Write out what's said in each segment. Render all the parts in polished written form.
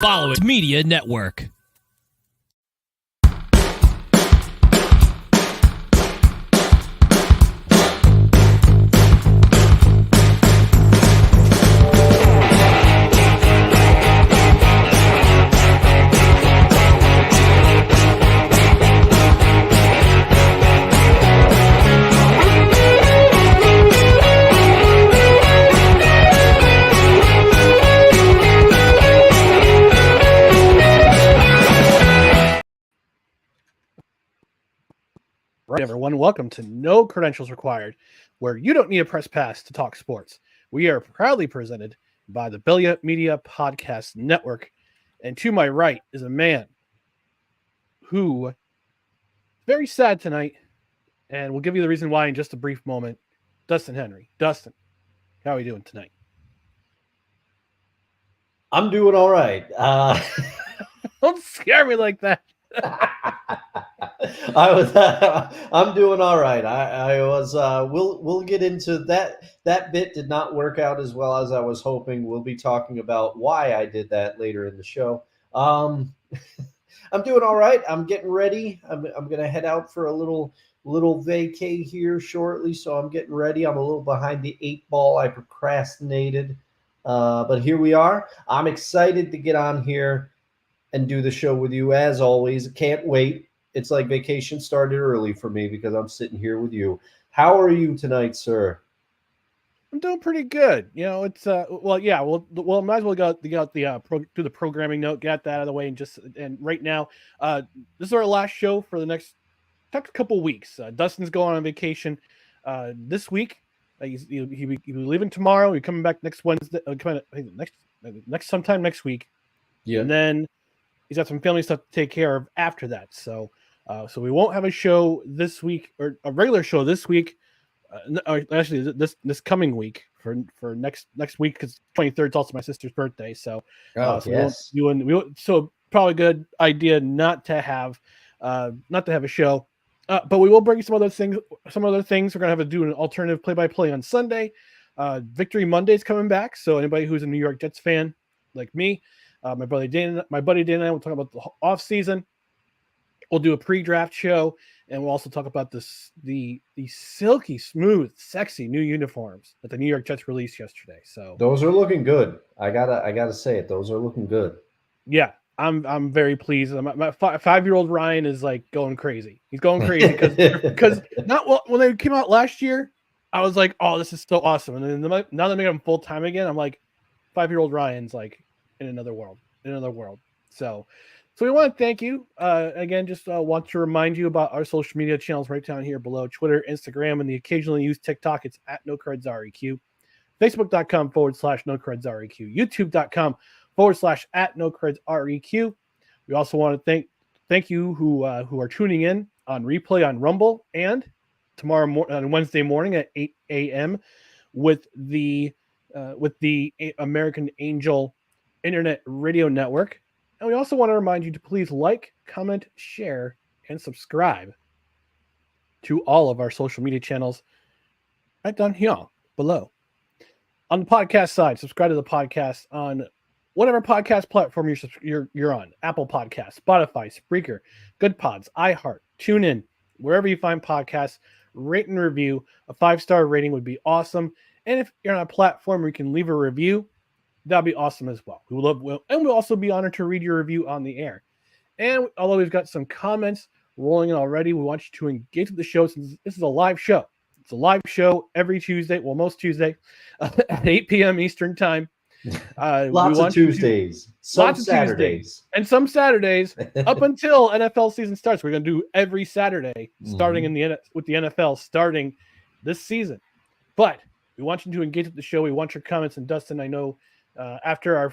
Follow it Media Network. Right, everyone, welcome to No Credentials Required, where you don't need a press pass to talk sports. We are proudly presented by the Billia Media Podcast Network. And to my right is a man who is very sad tonight, and we'll give you the reason why in just a brief moment. Dustin Henry. Dustin, how are you doing tonight? I'm doing all right. Don't scare me like that. I'm doing all right. I was. We'll get into that. That bit did not work out as well as I was hoping. We'll be talking about why I did that later in the show. I'm doing all right. I'm getting ready. I'm gonna head out for a little vacay here shortly, so I'm getting ready. I'm a little behind the 8 ball. I procrastinated, but here we are. I'm excited to get on here and do the show with you as always. Can't wait. It's like vacation started early for me because I'm sitting here with you. How are you tonight, sir? I'm doing pretty good. You know, it's well, might as well do the programming note, get that out of the way, and right now, this is our last show for the next couple weeks. Dustin's going on vacation this week. He'll be leaving tomorrow. He's coming back next Wednesday. Sometime next week. Yeah. And then he's got some family stuff to take care of after that. So we won't have a show this week, or a regular show this week. Actually, this coming week for next week, because 23rd is also my sister's birthday. So, yes. So probably good idea not to have a show. But we will bring some other things. We're gonna have to do an alternative play-by-play on Sunday. Victory Monday's coming back. So anybody who's a New York Jets fan like me, my buddy Dan and I will talk about the off season. We'll do a pre-draft show, and we'll also talk about the silky smooth, sexy new uniforms that the New York Jets released yesterday. So those are looking good. I gotta say it. Those are looking good. Yeah, I'm very pleased. My 5-year-old Ryan is like going crazy. He's going crazy because when they came out last year, I was like, oh, this is so awesome. And then now they're making them full time again. I'm like, 5-year-old Ryan's like in another world. So we want to thank you again. Just want to remind you about our social media channels right down here below: Twitter, Instagram, and the occasionally used TikTok. It's at NoCredsREQ. Facebook.com/NoCredsREQ. YouTube.com/@NoCredsREQ. We also want to thank you who are tuning in on replay on Rumble, and on Wednesday morning at 8 a.m. with the American Angel Internet Radio Network. And we also want to remind you to please like, comment, share, and subscribe to all of our social media channels right down here below. On the podcast side, subscribe to the podcast on whatever podcast platform you're on: Apple Podcasts, Spotify, Spreaker, Good Pods, iHeart, TuneIn, wherever you find podcasts. Rate and review. A 5-star rating would be awesome. And if you're on a platform where you can leave a review, that'd be awesome as well. We'll also be honored to read your review on the air. And although we've got some comments rolling in already, we want you to engage with the show, since this is a live show. It's a live show every Tuesday, most Tuesday, at 8 p.m. Eastern time. Lots of Tuesdays, some Saturdays, and some Saturdays up until NFL season starts. We're going to do every Saturday, starting with the NFL starting this season. But we want you to engage with the show. We want your comments. And Dustin, I know after our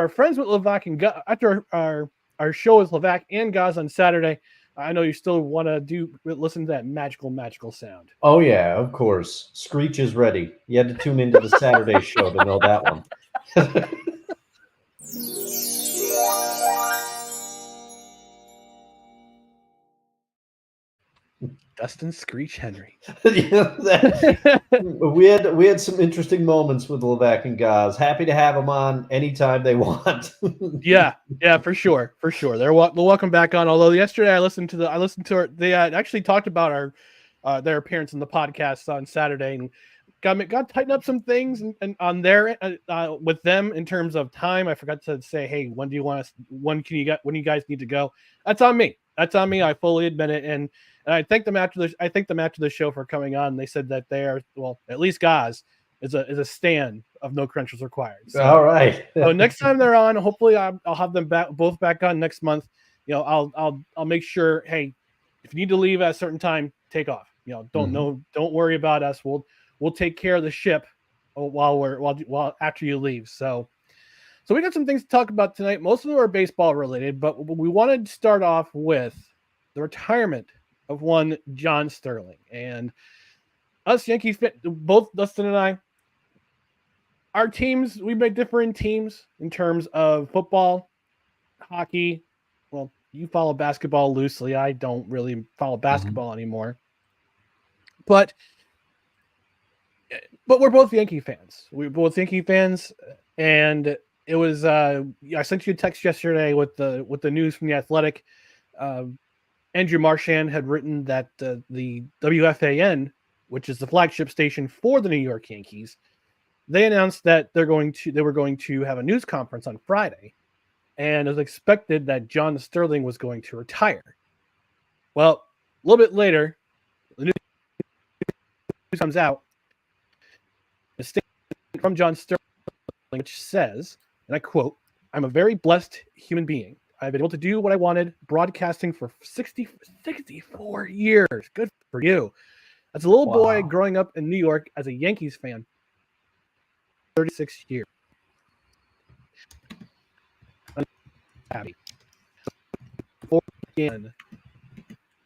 friends with Levac and after our show with Levac and Gaz on Saturday, I know you still want to listen to that magical sound. Oh yeah, of course. Screech is ready. You had to tune into the Saturday show to know that one. Dustin Screech Henry. We had some interesting moments with Levac and Gaz. Happy to have them on anytime they want. Yeah, for sure. They're welcome back on. Although yesterday I listened to they actually talked about their appearance in the podcast on Saturday and got tighten up some things and on their with them in terms of time. I forgot to say, hey, when when you guys need to go? That's on me. I fully admit it. And I thank them after the show for coming on. They said that they are, well, at least Gaz is a stand of no credentials required. So, all right. So next time they're on, hopefully I'll have them both back on next month. I'll make sure. Hey, if you need to leave at a certain time, take off. Don't worry about us. We'll take care of the ship while after you leave. So we got some things to talk about tonight. Most of them are baseball related, but we wanted to start off with the retirement of one John Sterling. And us Yankees, both Dustin and I, our teams, we make different teams in terms of football, hockey. Well, you follow basketball loosely. I don't really follow basketball anymore. But we're both Yankee fans. We're both Yankee fans, and it was I sent you a text yesterday with the news from The Athletic. Andrew Marchand had written that the WFAN, which is the flagship station for the New York Yankees, they announced that they were going to have a news conference on Friday, and it was expected that John Sterling was going to retire. Well, a little bit later, the news comes out, a statement from John Sterling, which says, and I quote, "I'm a very blessed human being. I've been able to do what I wanted, broadcasting for 64 years. Good for you. As a little boy growing up in New York as a Yankees fan, 36 years. I'm happy. Again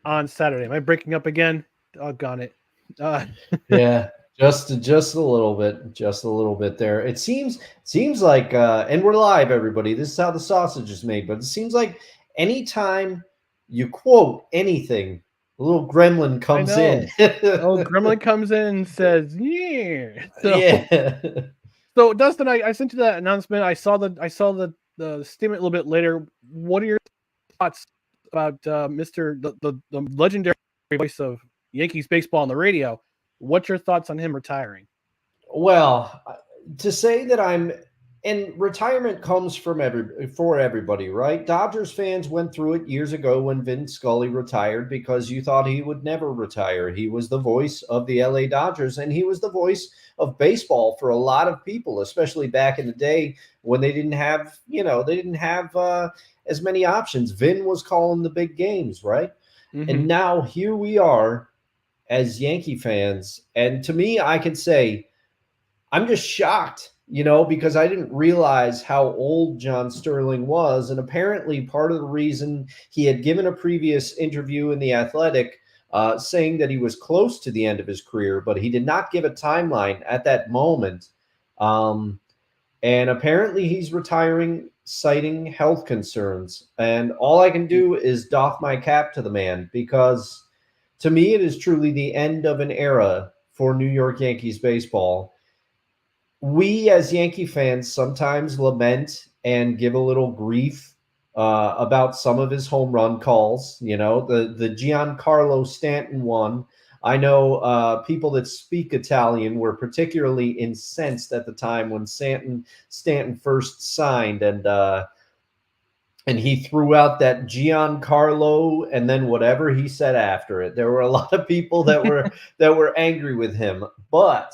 on Saturday. Am I breaking up again? Doggone it. Yeah, just a little bit there. It seems like, and we're live, everybody. This is how the sausage is made. But it seems like anytime you quote anything, a little gremlin comes in. Gremlin comes in and says, "Yeah." Yeah. So Dustin, I sent you that announcement. I saw the statement a little bit later. What are your thoughts about the legendary voice of Yankees baseball on the radio? What's your thoughts on him retiring? Well, to say that and retirement comes for everybody, right? Dodgers fans went through it years ago when Vin Scully retired because you thought he would never retire. He was the voice of the LA Dodgers, and he was the voice of baseball for a lot of people, especially back in the day when they didn't have as many options. Vin was calling the big games, right? Mm-hmm. And now here we are as Yankee fans, and to me, I can say I'm just shocked, because I didn't realize how old John Sterling was. And apparently part of the reason he had given a previous interview in The Athletic saying that he was close to the end of his career, but he did not give a timeline at that moment. And apparently he's retiring, citing health concerns. And all I can do is doff my cap to the man, because to me, it is truly the end of an era for New York Yankees baseball. We as Yankee fans sometimes lament and give a little grief about some of his home run calls. The Giancarlo Stanton one. I know people that speak Italian were particularly incensed at the time when Stanton first signed, and he threw out that Giancarlo and then whatever he said after it. There were a lot of people that were angry with him, but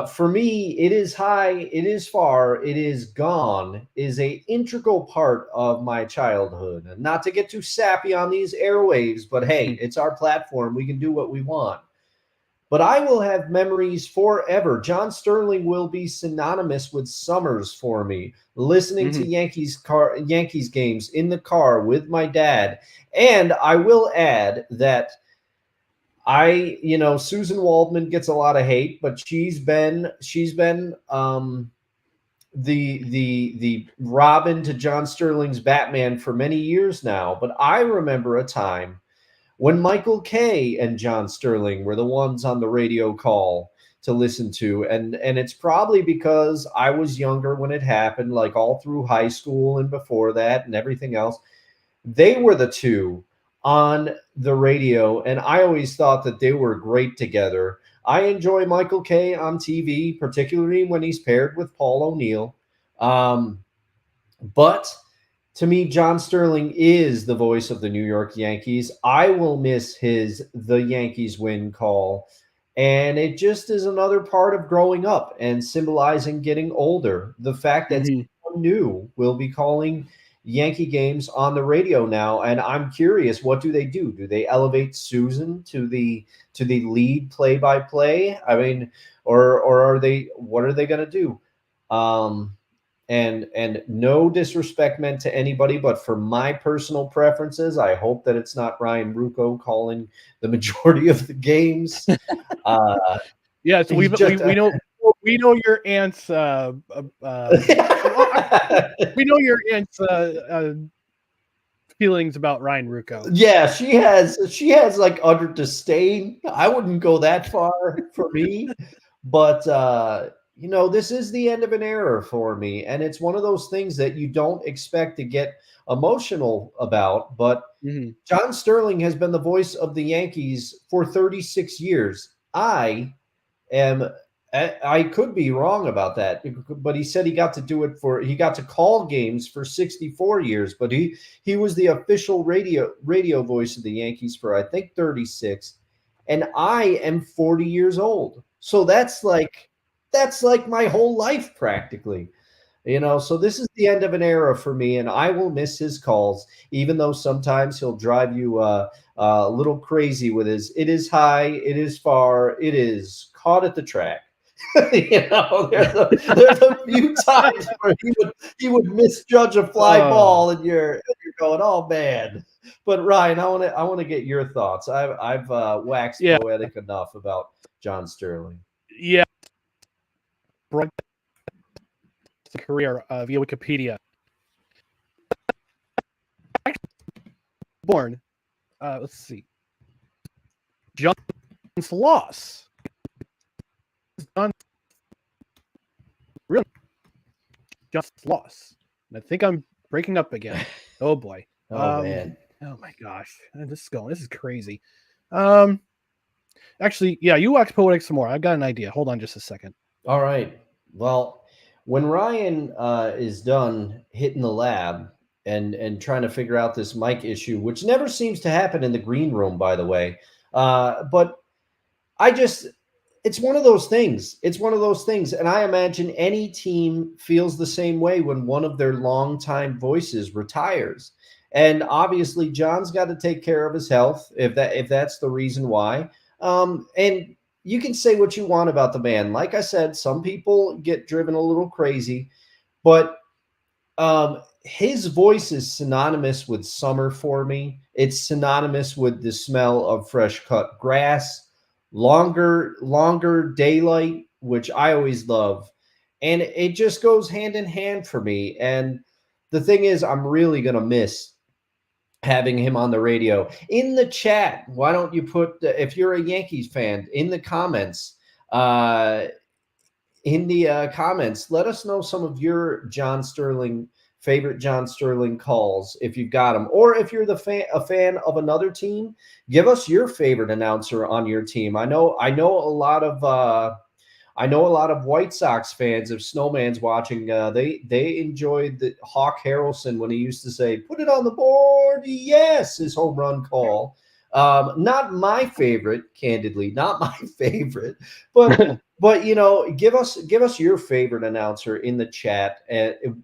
for me, it is high, it is far, it is gone, is a integral part of my childhood. And not to get too sappy on these airwaves, but hey, it's our platform. We can do what we want. But I will have memories forever. John Sterling will be synonymous with summers for me, listening to Yankees games in the car with my dad. And I will add that Susan Waldman gets a lot of hate, but she's been the Robin to John Sterling's Batman for many years now. But I remember a time when Michael Kay and John Sterling were the ones on the radio call to listen to. And it's probably because I was younger when it happened, like all through high school and before that and everything else. They were the two on the radio, and I always thought that they were great together. I enjoy Michael Kay on TV, particularly when he's paired with Paul O'Neill. Um, but to me, John Sterling is the voice of the New York Yankees. I will miss his "the Yankees win" call. And it just is another part of growing up and symbolizing getting older. The fact that someone new will be calling Yankee games on the radio now. And I'm curious, what do they do? Do they elevate Susan to the lead play by play? I mean, or are they, what are they going to do? And no disrespect meant to anybody, but for my personal preferences, I hope that it's not Ryan Ruocco calling the majority of the games. Yeah, so we know your aunt's we know your aunt's feelings about Ryan Ruocco. Yeah, she has like utter disdain. I wouldn't go that far for me, but this is the end of an era for me, and it's one of those things that you don't expect to get emotional about. But John Sterling has been the voice of the Yankees for 36 years. I could be wrong about that, but he said he got to call games for 64 years, but he was the official radio voice of the Yankees for, I think, 36. And I am 40 years old. So that's like my whole life practically. So this is the end of an era for me, and I will miss his calls, even though sometimes he'll drive you a little crazy with his "it is high, it is far, it is caught at the track." There's a few times where he would misjudge a fly ball, and you're going, "Oh man!" But Ryan, I want to get your thoughts. I've waxed poetic enough about John Sterling. Yeah, career via Wikipedia. Born, let's see, John's loss. Just loss. And I think I'm breaking up again. Oh boy. Man. Oh my gosh. This is crazy. Actually, yeah, you wax poetic some more. I've got an idea. Hold on just a second. All right. Well, when Ryan is done hitting the lab and trying to figure out this mic issue, which never seems to happen in the green room, by the way, but it's one of those things. It's one of those things. And I imagine any team feels the same way when one of their longtime voices retires. And obviously, John's got to take care of his health if that's the reason why. And you can say what you want about the man. Like I said, some people get driven a little crazy, but his voice is synonymous with summer for me. It's synonymous with the smell of fresh cut grass, longer daylight, which I always love. And it just goes hand in hand for me. And the thing is, I'm really going to miss having him on the radio. In the chat, why don't you put, if you're a Yankees fan, in the comments, let us know some of your favorite John Sterling calls, if you've got them, or if you're a fan of another team, give us your favorite announcer on your team. I know a lot of White Sox fans, if Snowman's watching, they enjoyed the Hawk Harrelson when he used to say, "Put it on the board, yes," his home run call. Not my favorite, candidly, not my favorite, but give us your favorite announcer in the chat,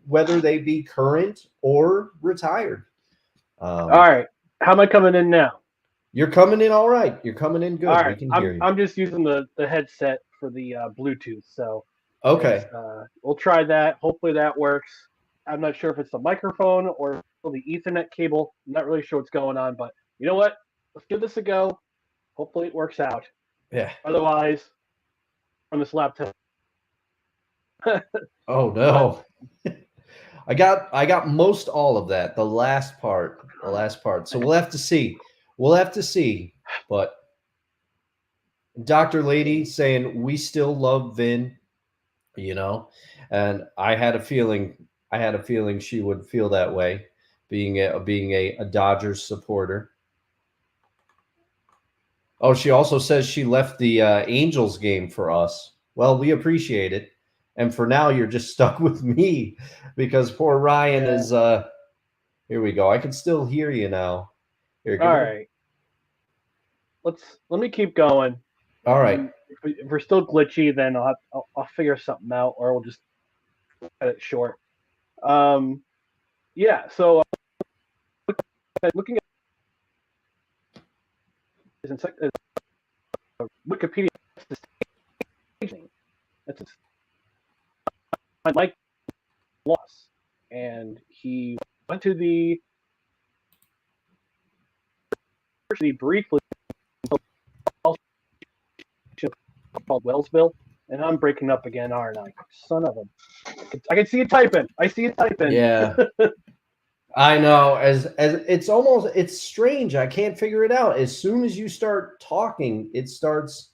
whether they be current or retired. All right, how am I coming in now? You're coming in all right. You're coming in good. All right, we can hear you. I'm just using the headset for the Bluetooth, so okay. We'll try that. Hopefully that works. I'm not sure if it's the microphone or the Ethernet cable. I'm not really sure what's going on, but you know what? Let's give this a go. Hopefully it works out. Yeah. Otherwise, on this laptop. Oh no. I got most all of that. The last part. So we'll have to see. We'll have to see. But Dr. Lady saying we still love Vin, you know, and I had a feeling she would feel that way, being a Dodgers supporter. Oh, she also says she left the Angels game for us. Well, we appreciate it. And for now, you're just stuck with me because poor Ryan is. Here we go. I can still hear you now. Here, All give me. right, let me keep going. All right. And if we're still glitchy, then I'll figure something out, or we'll just cut it short. Um, yeah. So looking at his Wikipedia, that's Mike Loss, and he went to the university briefly called Wellsville, and I'm breaking up again, aren't I? Son of a! I can see you typing. I see you typing. Yeah, I know. As it's strange. I can't figure it out. As soon as you start talking, it starts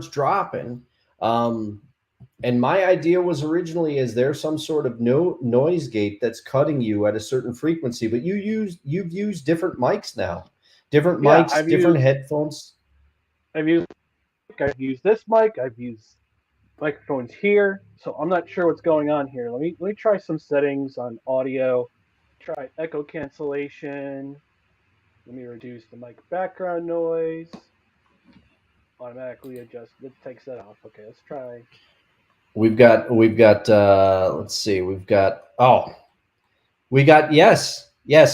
dropping. Um, and my idea was originally, is there some sort of no noise gate that's cutting you at a certain frequency? But you've used different mics now, different Yeah, mics, different headphones. I've used this mic. I've used microphones here, so I'm not sure what's going on here. Let me try some settings on audio. Try echo cancellation. Let me reduce the mic background noise. Automatically adjust. It takes that off. Okay, let's try. We've got let's see, we got yes,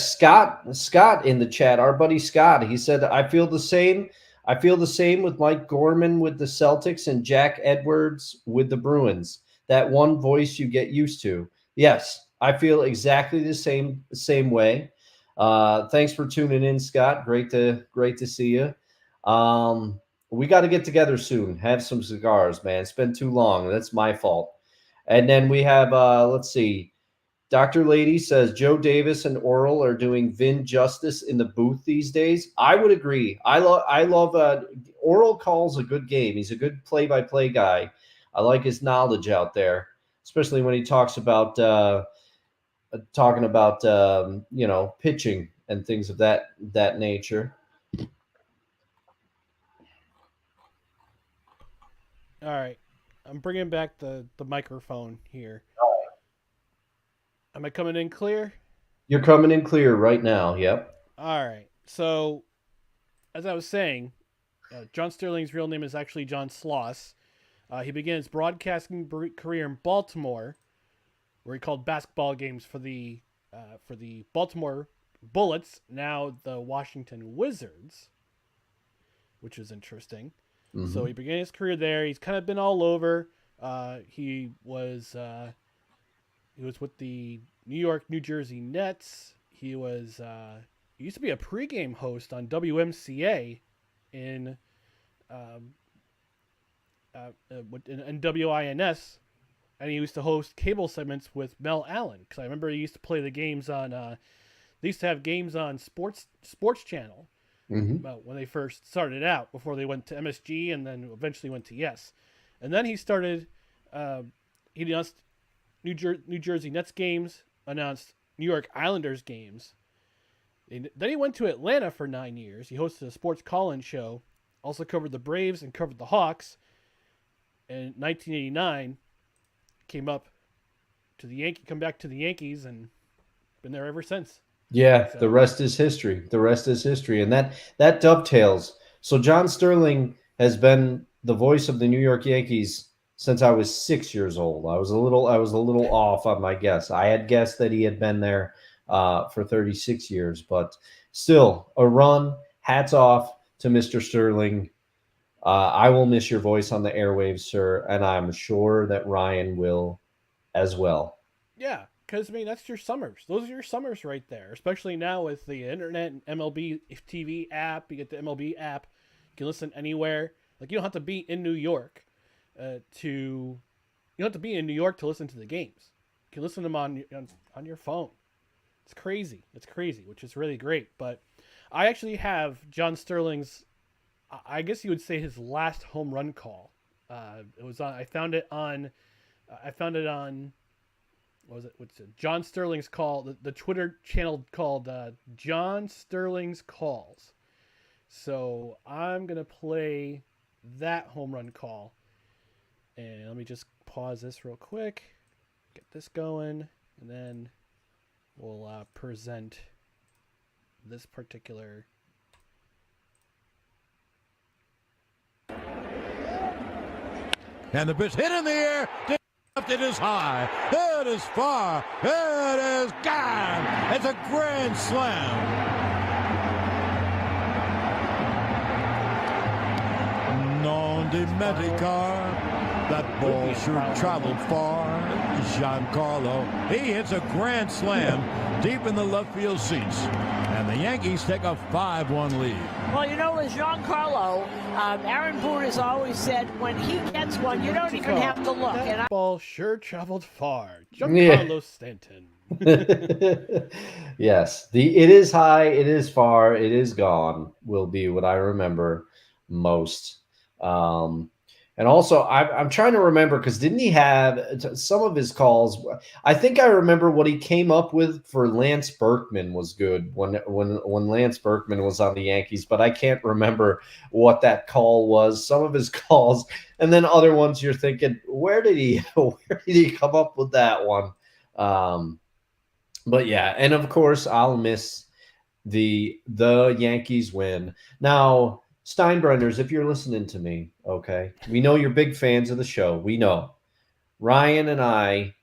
Scott in the chat, our buddy Scott. He said, I feel the same with Mike Gorman with the Celtics and Jack Edwards with the Bruins. That one voice you get used to. Yes, I feel exactly the same way. Thanks for tuning in, Scott. Great to see you. We got to get together soon. Have some cigars, man. It's been too long. That's my fault. And then we have let's see. Dr. Lady says Joe Davis and Oral are doing Vin justice in the booth these days. I would agree. I love Oral calls a good game. He's a good play-by-play guy. I like his knowledge out there, especially when he talking about pitching and things of that nature. All right, I'm bringing back the microphone here. Am I coming in clear? You're coming in clear right now. Yep. All right. So, as I was saying, John Sterling's real name is actually John Sloss. He began his broadcasting career in Baltimore, where he called basketball games for the Baltimore Bullets, now the Washington Wizards, which is interesting. Mm-hmm. So he began his career there. He's kind of been all over. He was with the New York, New Jersey Nets. He used to be a pregame host on WMCA in WINS, and he used to host cable segments with Mel Allen, because I remember he used to play the games on. They used to have games on Sports Channel. Mm-hmm. When they first started out, before they went to MSG and then eventually went to Yes. And then he started, he announced New Jersey Nets games, announced New York Islanders games. Then he went to Atlanta for 9 years. He hosted a sports call-in show, also covered the Braves and covered the Hawks. In 1989, come back to the Yankees, and been there ever since. Yeah, So, the rest is history. The rest is history, and that dovetails. So John Sterling has been the voice of the New York Yankees since I was 6 years old. I was a little off on my guess. I had guessed that he had been there for 36 years, but still a run. Hats off to Mr. Sterling. I will miss your voice on the airwaves, sir, and I'm sure that Ryan will as well. yeah, because I mean that's your summers. Those are your summers right there. Especially now with the internet and MLB TV app. You get the MLB app. You can listen anywhere. Like you don't have to be in New York you don't have to be in New York to listen to the games. You can listen to them on your phone. It's crazy. It's crazy, which is really great. But I actually have John Sterling's, I guess you would say his last home run call. It was on. I found it on. What was it? What's it? John Sterling's call. The Twitter channel called John Sterling's Calls. So I'm gonna play that home run call, and let me just pause this real quick, get this going, and then we'll present this particular. And the pitch hit in the air. It is high. It is far. It is gone. It's a grand slam. Non dimenticar. That ball sure traveled far. Giancarlo. He hits a grand slam deep in the left field seats. And the Yankees take a 5-1 lead. Well, you know, with Giancarlo, Aaron Boone has always said when he gets one, you don't even have to look. That ball sure traveled far. Giancarlo Stanton. Yes. It is high, it is far, it is gone will be what I remember most. And also, I'm trying to remember, because didn't he have some of his calls? I think I remember what he came up with for Lance Berkman was good when Lance Berkman was on the Yankees, but I can't remember what that call was. Some of his calls, and then other ones you're thinking, where did he come up with that one? But yeah, and of course I'll miss the Yankees win. Now, Steinbrenners, if you're listening to me, okay, we know you're big fans of the show. We know. Ryan and I,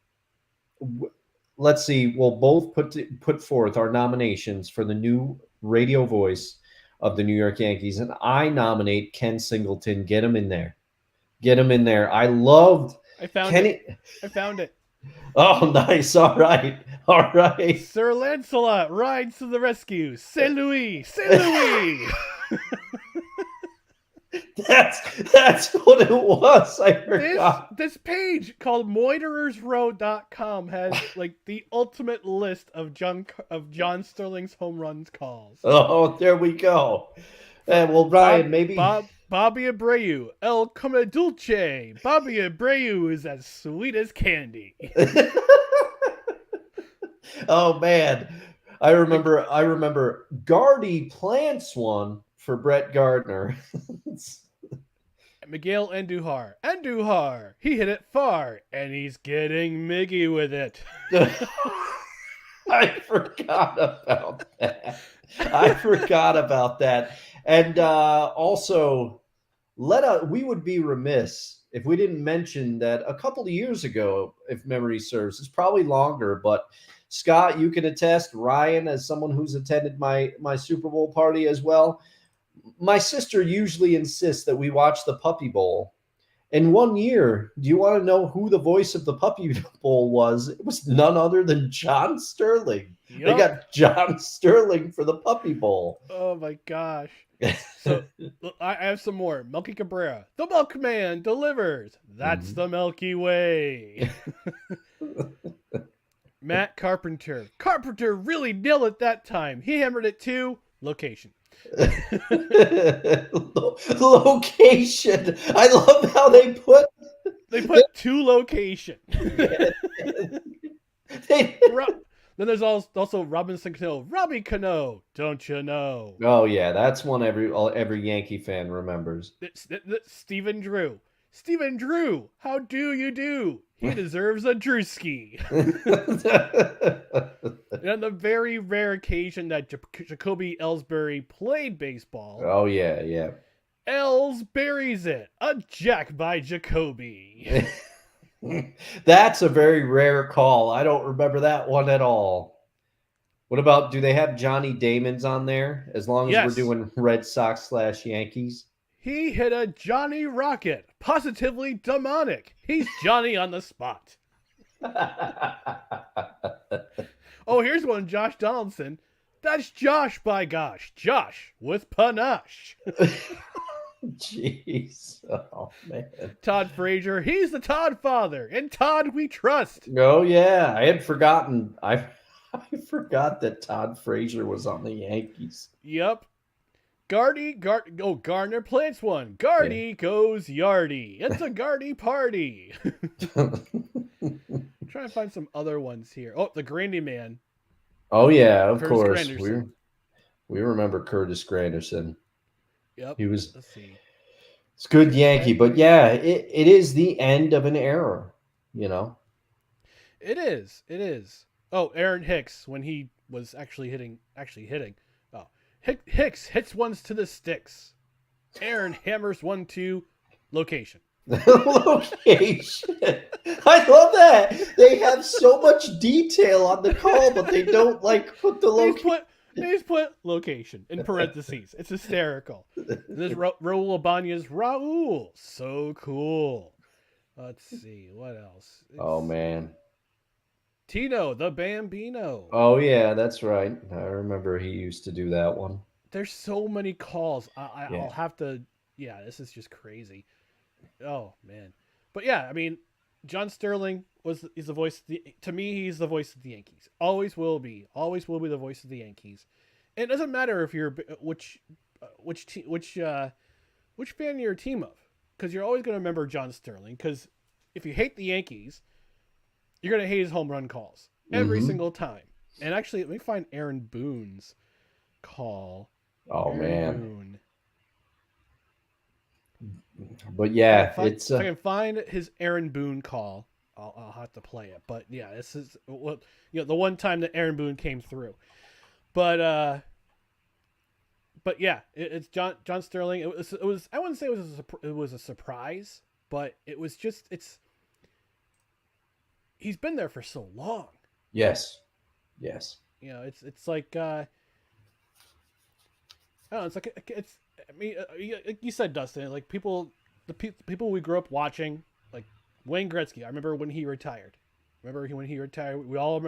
let's see, we'll both put forth our nominations for the new radio voice of the New York Yankees, and I nominate Ken Singleton. Get him in there. Get him in there. I found it. Oh, nice. All right. Sir Lancelot rides to the rescue. C'est Louis. That's what it was. I forgot. This page called moiterersrow.com has like the ultimate list of John Sterling's home runs calls. Oh, there we go. And well, Brian, maybe Bobby Abreu, El Come Dulce. Bobby Abreu is as sweet as candy. Oh man, I remember Gardy plants one for Brett Gardner. Miguel Andujar, he hit it far, and he's getting Miggy with it. I forgot about that. And also, we would be remiss if we didn't mention that a couple of years ago, if memory serves, it's probably longer, but Scott, you can attest, Ryan, as someone who's attended my Super Bowl party as well, my sister usually insists that we watch the Puppy Bowl. And one year, do you want to know who the voice of the Puppy Bowl was? It was none other than John Sterling. Yep. They got John Sterling for the Puppy Bowl. Oh, my gosh. So I have some more. Melky Cabrera. The Milkman delivers. That's the Milky Way. Matt Carpenter. Carpenter really nailed it that time. He hammered it too. Location. Location. I love how they put two location. Then there's also Robinson Cano. Robbie Cano, don't you know? Oh yeah, that's one every Yankee fan remembers. Stephen Drew. Stephen Drew, how do you do? He deserves a Drewski. And on the very rare occasion that Jacoby Ellsbury played baseball. Oh, yeah. Els buries it. A jack by Jacoby. That's a very rare call. I don't remember that one at all. What about, do they have Johnny Damons on there? As long as we're doing Red Sox / Yankees? He hit a Johnny Rocket. Positively demonic. He's Johnny on the spot. Oh, here's one, Josh Donaldson. That's Josh, by gosh. Josh with panache. Jeez. Oh, man. Todd Frazier. He's the Todd father. In Todd we trust. Oh, yeah. I had forgotten. I I forgot that Todd Frazier was on the Yankees. Yep. Gardner plants one. Gardy goes yardy. It's a Gardy party. Trying to find some other ones here. Oh, the Grandy Man. Oh yeah, of Curtis course. Granderson. We remember Curtis Granderson. Yep. He was. Let's see. It's a good Yankee, but yeah, it is the end of an era. You know. It is. It is. Oh, Aaron Hicks when he was actually hitting. Oh, Hicks hits ones to the sticks. Aaron hammers 1-2. Location. Location. I love that. They have so much detail on the call, but they don't put the location. They just put location in parentheses. It's hysterical. And there's Raul Ibanez. Raul. So cool. Let's see. What else? Oh, man. Tino, the Bambino. Oh, yeah, that's right. I remember he used to do that one. There's so many calls. I'll have to. Yeah, this is just crazy. Oh, man. But yeah, I mean, John Sterling is the voice. To me, he's the voice of the Yankees. Always will be. Always will be the voice of the Yankees. And it doesn't matter if you're which fan you're a team of, because you're always going to remember John Sterling. Because if you hate the Yankees, you're going to hate his home run calls every single time. And actually, let me find Aaron Boone's call. Oh, Aaron man. Boone. But yeah, if I can find his Aaron Boone call, I'll have to play it. But yeah, this is the one time that Aaron Boone came through. But yeah, it's John Sterling. It was I wouldn't say it was a surprise, but it was just he's been there for so long. Yes. It's like I don't know. It's like it's. I mean, like you said, Dustin, like people we grew up watching, like Wayne Gretzky. I remember when he retired. We all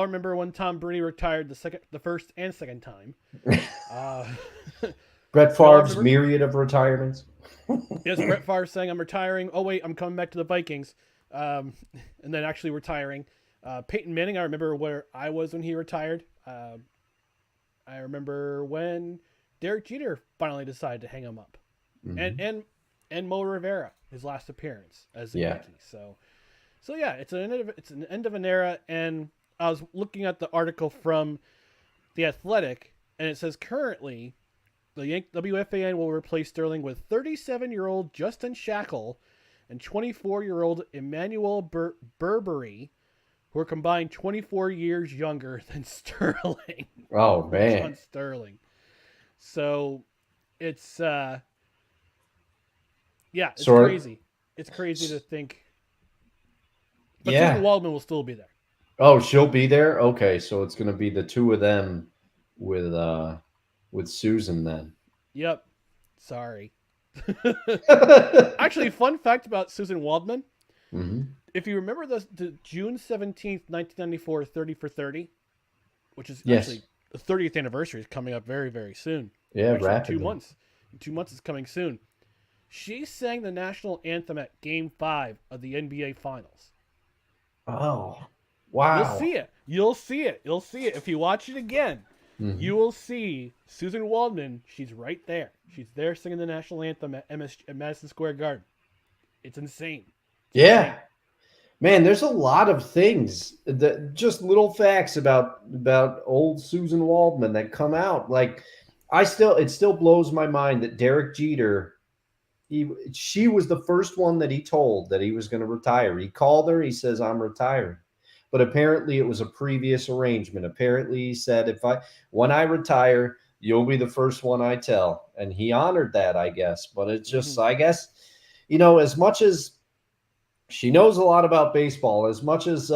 remember when Tom Brady retired the first and second time. Brett Favre's myriad of retirements. Yes, Brett Favre saying, "I'm retiring. Oh wait, I'm coming back to the Vikings," and then actually retiring. Peyton Manning. I remember where I was when he retired. I remember when Derek Jeter finally decided to hang him up, and Mo Rivera, his last appearance as a Yankee. So yeah, it's an end of an era. And I was looking at the article from The Athletic, and it says currently the WFAN will replace Sterling with 37-year-old Justin Shackle and 24-year-old Emmanuel Burberry, who are combined 24 years younger than Sterling. Oh, man. John Sterling. So it's crazy. It's crazy to think. But Susan Waldman will still be there. Oh, she'll be there? Okay, so it's gonna be the two of them with Susan then. Yep. Sorry. Actually, fun fact about Susan Waldman. Mm-hmm. If you remember the June 17th, 1994 30 for 30, which is actually the 30th anniversary is coming up very, very soon. Yeah, actually, rapidly. 2 months. 2 months is coming soon. She sang the national anthem at Game 5 of the NBA Finals. Oh, wow. You'll see it. If you watch it again, you will see Susan Waldman. She's right there. She's there singing the national anthem at Madison Square Garden. It's insane. Yeah. Man, there's a lot of things just little facts about old Susan Waldman that come out. Like it still blows my mind that Derek Jeter, she was the first one that he told that he was going to retire. He called her. He says, "I'm retiring." But apparently it was a previous arrangement. Apparently he said, when I retire, you'll be the first one I tell. And he honored that, I guess. But it's just, I guess, as much as she knows a lot about baseball, as much as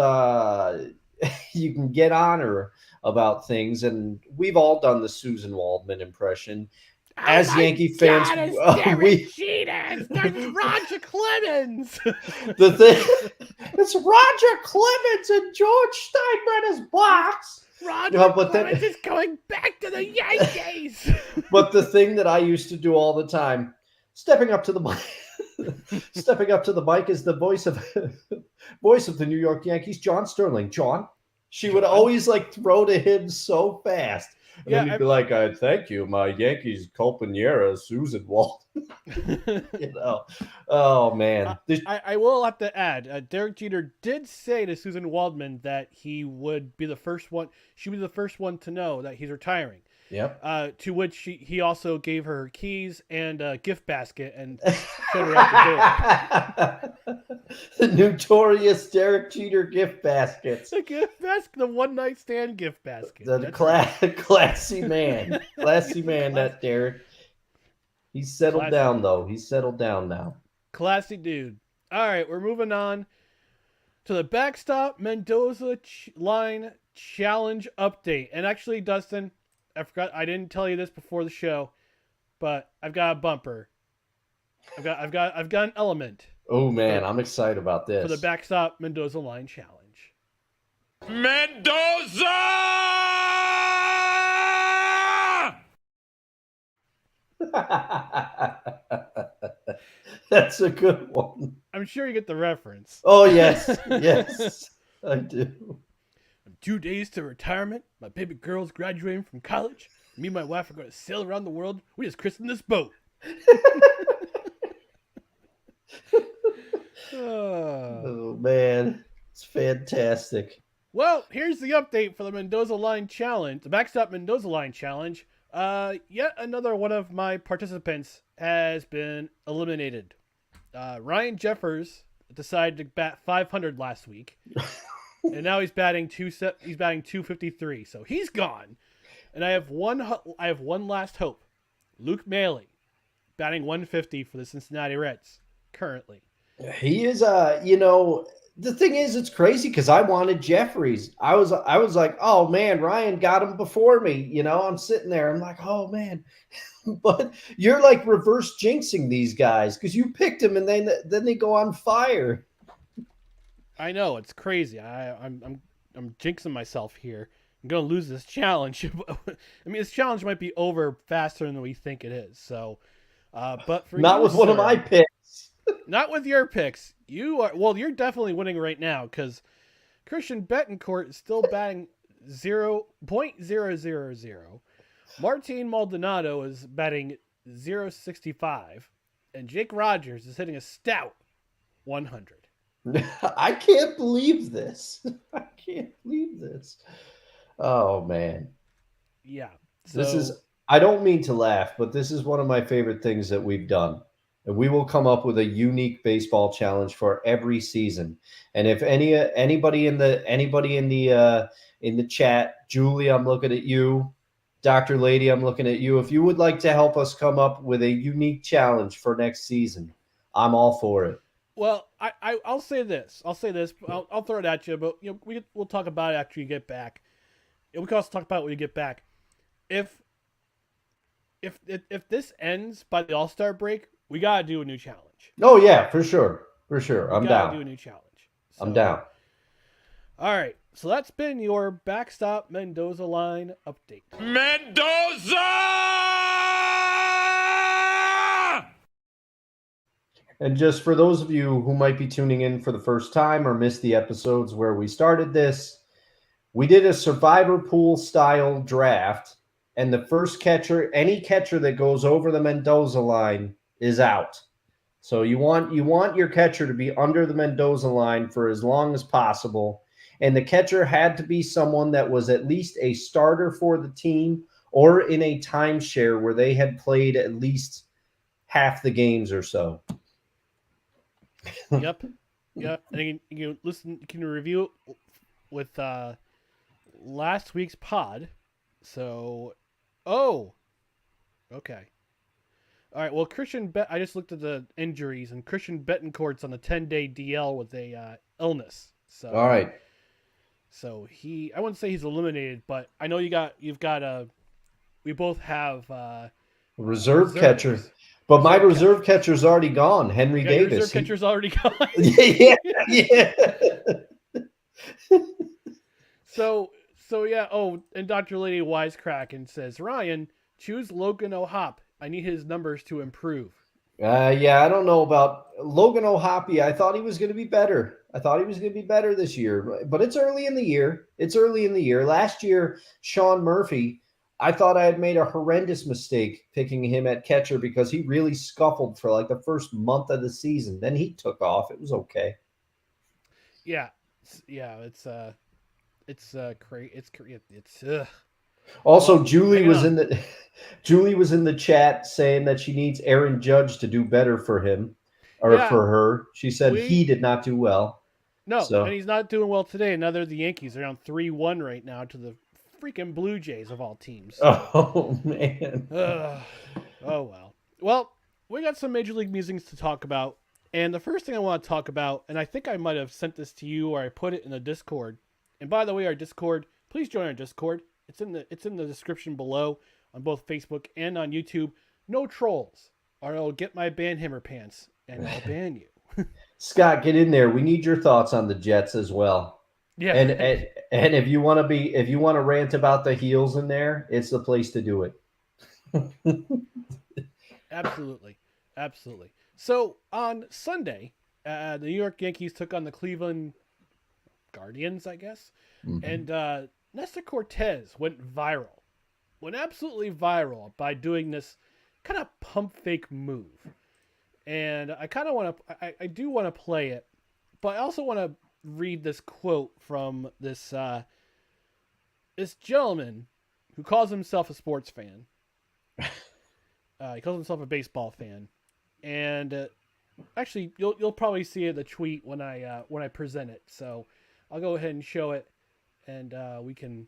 you can get on her about things, and we've all done the Susan Waldman impression. As Yankee fans, There's Roger Clemens. The thing, it's Roger Clemens and George Steinbrenner's box. Roger Clemens is going back to the Yankees. But the thing that I used to do all the time, stepping up to the mic is the voice of the New York Yankees, John Sterling. John, She would always like throw to him so fast. And Yeah, then he'd be like, I thank you, my Yankees compañera, Susan Walton. You know, oh man. I will have to add, Derek Jeter did say to Susan Waldman that he would be the first one. She would be the first one to know that he's retiring. Yep. To which he also gave her keys and a gift basket and showed her out the door. The notorious Derek Jeter gift baskets. The gift basket, the one night stand gift basket. The classy man. Classy man, that Derek. He's settled down, though. He's settled down now. Classy dude. All right, we're moving on to the Backstop Mendoza Line Challenge update. And actually, Dustin, I forgot, I didn't tell you this before the show, but I've got a bumper. I've got an element. Oh man, I'm excited about this. For the Backstop Mendoza Line Challenge. Mendoza! That's a good one. I'm sure you get the reference. Oh yes, yes, I do. I'm 2 days to retirement. My baby girl's graduating from college. Me and my wife are going to sail around the world. We just christened this boat. Oh man, it's fantastic. Well, here's the update for the Mendoza Line Challenge, the Backstop Mendoza Line Challenge. Yet another one of my participants has been eliminated. Ryan Jeffers decided to bat 500 last week, and now he's batting 253. So he's gone, and I have one last hope. Luke Maley, batting 150 for the Cincinnati Reds currently. He is, the thing is, it's crazy because I wanted Jeffries. I was like, oh man, Ryan got him before me. I'm sitting there. I'm like, oh man, but you're like reverse jinxing these guys because you picked him and then they go on fire. I know, it's crazy. I'm jinxing myself here. I'm gonna lose this challenge. I mean, this challenge might be over faster than we think it is. So, but for not you, with one of my picks. Not with your picks. You're definitely winning right now because Christian Betancourt is still batting 0.000. Martin Maldonado is batting 0.65, and Jake Rogers is hitting a stout 100. I can't believe this. I can't believe this. Oh man. Yeah. I don't mean to laugh, but this is one of my favorite things that we've done. And we will come up with a unique baseball challenge for every season. And if anybody in the chat, Julie, I'm looking at you, Dr. Lady, I'm looking at you. If you would like to help us come up with a unique challenge for next season, I'm all for it. Well, I'll say this. I'll throw it at you, but we'll talk about it after you get back. We can also talk about it when you get back. If this ends by the All-Star break, we gotta do a new challenge. Oh yeah, for sure. I'm down. Do a new challenge. So, I'm down. All right. So that's been your Backstop Mendoza Line update. Mendoza! And just for those of you who might be tuning in for the first time or missed the episodes where we started this, we did a survivor pool style draft, and the first catcher, any catcher that goes over the Mendoza line, is out. So you want your catcher to be under the Mendoza line for as long as possible. And the catcher had to be someone that was at least a starter for the team or in a timeshare where they had played at least half the games or so. Yep. And you can review it with last week's pod. So, okay. All right. Well, I just looked at the injuries, and Christian Betancourt's on a 10-day DL with a illness. So, all right. So I wouldn't say he's eliminated, but I know we both have reserve catcher, but my reserve catcher's already gone. Henry Davis. Your reserve catcher's already gone. yeah. So yeah. Oh, and Dr. Lady Wisecrack and says, Ryan, choose Logan O'Hop. I need his numbers to improve Yeah, I don't know about Logan O'Hoppe. I thought he was going to be better. I thought he was going to be better this year, but it's early in the year. It's early in the year. Last year, Sean Murphy, I thought I had made a horrendous mistake picking him at catcher because he really scuffled for like the first month of the season. Then he took off. It was okay. Yeah, it's crazy. It's Also, well, Julie hang was on. in the Julie was in the chat saying that she needs Aaron Judge to do better for him or Yeah, for her. She said we he did not do well. no, and So, he's not doing well today. Neither the Yankees are down 3-1 right now to the freaking Blue Jays of all teams. oh man. Oh well. Well, we got some Major League musings to talk about, and the first thing I want to talk about, and I think I might have sent this to you or I put it in the Discord. And by the way, our Discord, please join our Discord. It's in the description below on both Facebook and on YouTube. No trolls, or I'll get my banhammer pants and I'll ban you. Scott, get in there. We need your thoughts on the Jets as well. Yeah, And if you want to rant about the heels in there, it's the place to do it. absolutely. So on Sunday, the New York Yankees took on the Cleveland Guardians, I guess. Mhm. And Nestor Cortez went absolutely viral by doing this kind of pump fake move. And I kind of want to, I do want to play it, but I also want to read this quote from this this gentleman who calls himself a sports fan. He calls himself a baseball fan, and actually, you'll probably see it in the tweet when I present it. So I'll go ahead and show it, and we can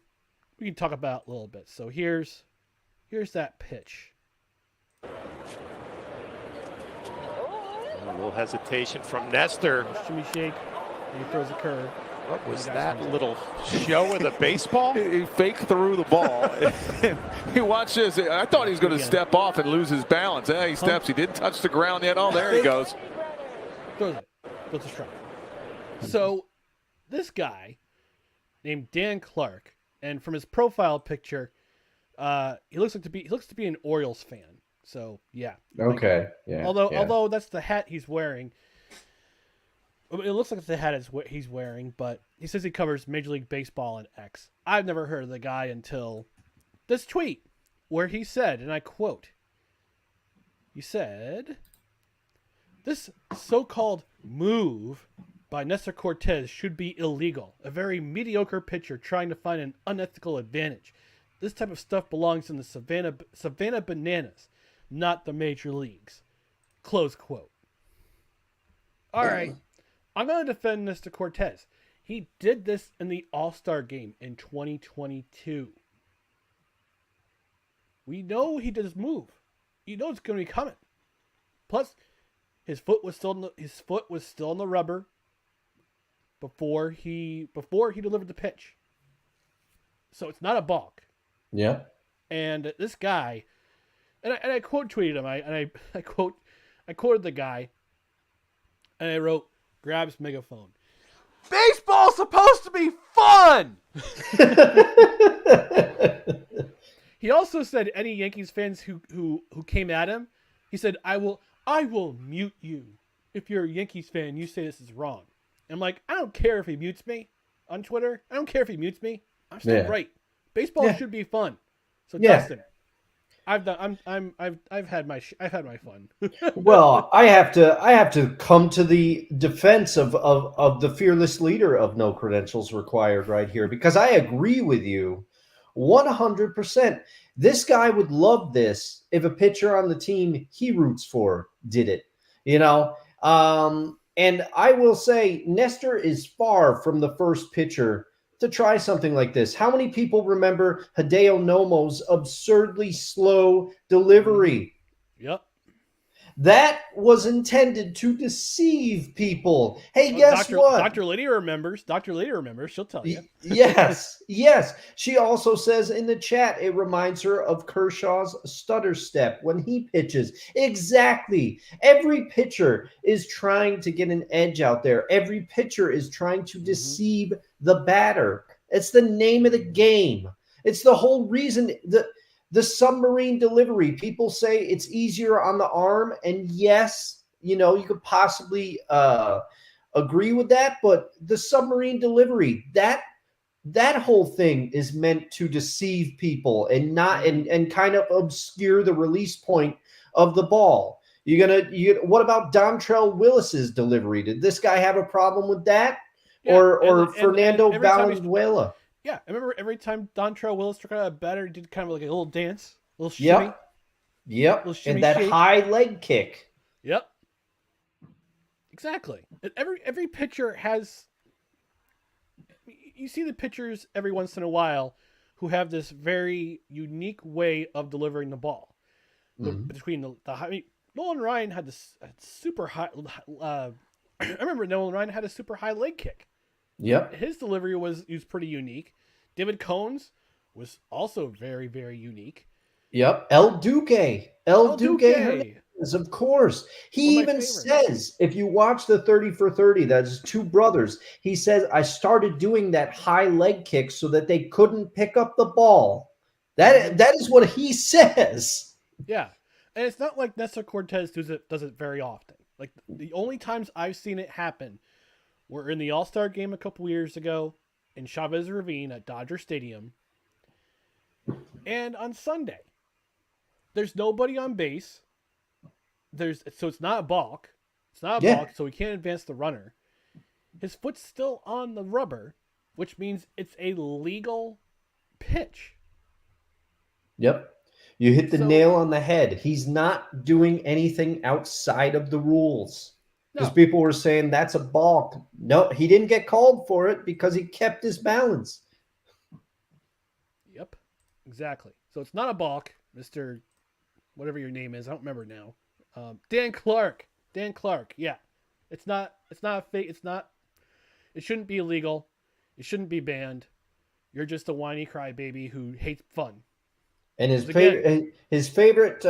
talk about it a little bit. So here's that pitch. A little hesitation from Nestor. Shimmy shake, and he throws a curve. What was that little show with a baseball? He faked through the ball. He watched this. I thought he was going to step off and lose his balance. He steps. He didn't touch the ground yet. Oh, there he goes. Throws it. Goes a strike. So this guy named Dan Clark, and from his profile picture, he looks to be an Orioles fan. So yeah. Okay. Yeah. Although that's the hat he's wearing. It looks like it's the hat he's wearing, but he says he covers Major League Baseball and X. I've never heard of the guy until this tweet, where he said, and I quote, he said, "This so-called move by Nestor Cortez should be illegal. A very mediocre pitcher trying to find an unethical advantage. This type of stuff belongs in the Savannah Bananas, not the major leagues." Close quote. All right. I'm going to defend Mr. Cortez. He did this in the All-Star game in 2022. We know he did his move. You know it's going to be coming. Plus, his foot was still in the rubber before he delivered the pitch. So it's not a balk. Yeah. And this guy, and I quote tweeted him. I quoted the guy, and I wrote, "Grabs megaphone. Baseball's supposed to be fun." He also said any Yankees fans who came at him, he said, I will mute you. If you're a Yankees fan, you say this is wrong. And I'm like, I don't care if he mutes me on Twitter. I don't care if he mutes me. I'm still right. Baseball should be fun. So Dustin, I've had my fun. Well, I have to come to the defense of the fearless leader of No Credentials Required right here, because I agree with you 100%. This guy would love this if a pitcher on the team he roots for did it, and I will say Nestor is far from the first pitcher to try something like this. How many people remember Hideo Nomo's absurdly slow delivery? Yep. That was intended to deceive people. Hey, guess what? Dr. Lydia remembers. She'll tell you. Yes. She also says in the chat, it reminds her of Kershaw's stutter step when he pitches. Exactly. Every pitcher is trying to get an edge out there. Every pitcher is trying to deceive the batter. It's the name of the game. It's the whole reason that The submarine delivery, people say it's easier on the arm, and yes, you could possibly agree with that, but the submarine delivery, that whole thing is meant to deceive people and not and kind of obscure the release point of the ball. What about Dontrell Willis's delivery? Did this guy have a problem with that? Yeah, or Fernando every time Valenzuela? Yeah, I remember every time Dontrell Willis took out a batter, he did kind of like a little dance, a little shimmy. Yep. Little shimmy And that shake. high leg kick. Yep. Exactly. Every pitcher has. You see the pitchers every once in a while who have this very unique way of delivering the ball. Between the high, Nolan Ryan had this super high. I remember Nolan Ryan had a super high leg kick. Yep. His delivery was pretty unique. David Cohn's was also very, very unique. Yep. El Duque Hernandez, of course. He even says, if you watch the 30 for 30, that's two brothers. He says, I started doing that high leg kick so that they couldn't pick up the ball. That is what he says. Yeah. And it's not like Nestor Cortez does it very often. Like the only times I've seen it happen were in the All-Star game a couple years ago in Chavez Ravine at Dodger Stadium. And on Sunday, there's nobody on base. So it's not a balk. It's not a balk, so he can't advance the runner. His foot's still on the rubber, which means it's a legal pitch. Yep. You hit the nail on the head. He's not doing anything outside of the rules. Because people were saying that's a balk. No, he didn't get called for it because he kept his balance. Yep, exactly. So it's not a balk, Mr. whatever your name is. I don't remember now. Dan Clark. Yeah. It's not fake. It shouldn't be illegal. It shouldn't be banned. You're just a whiny crybaby who hates fun. And his favorite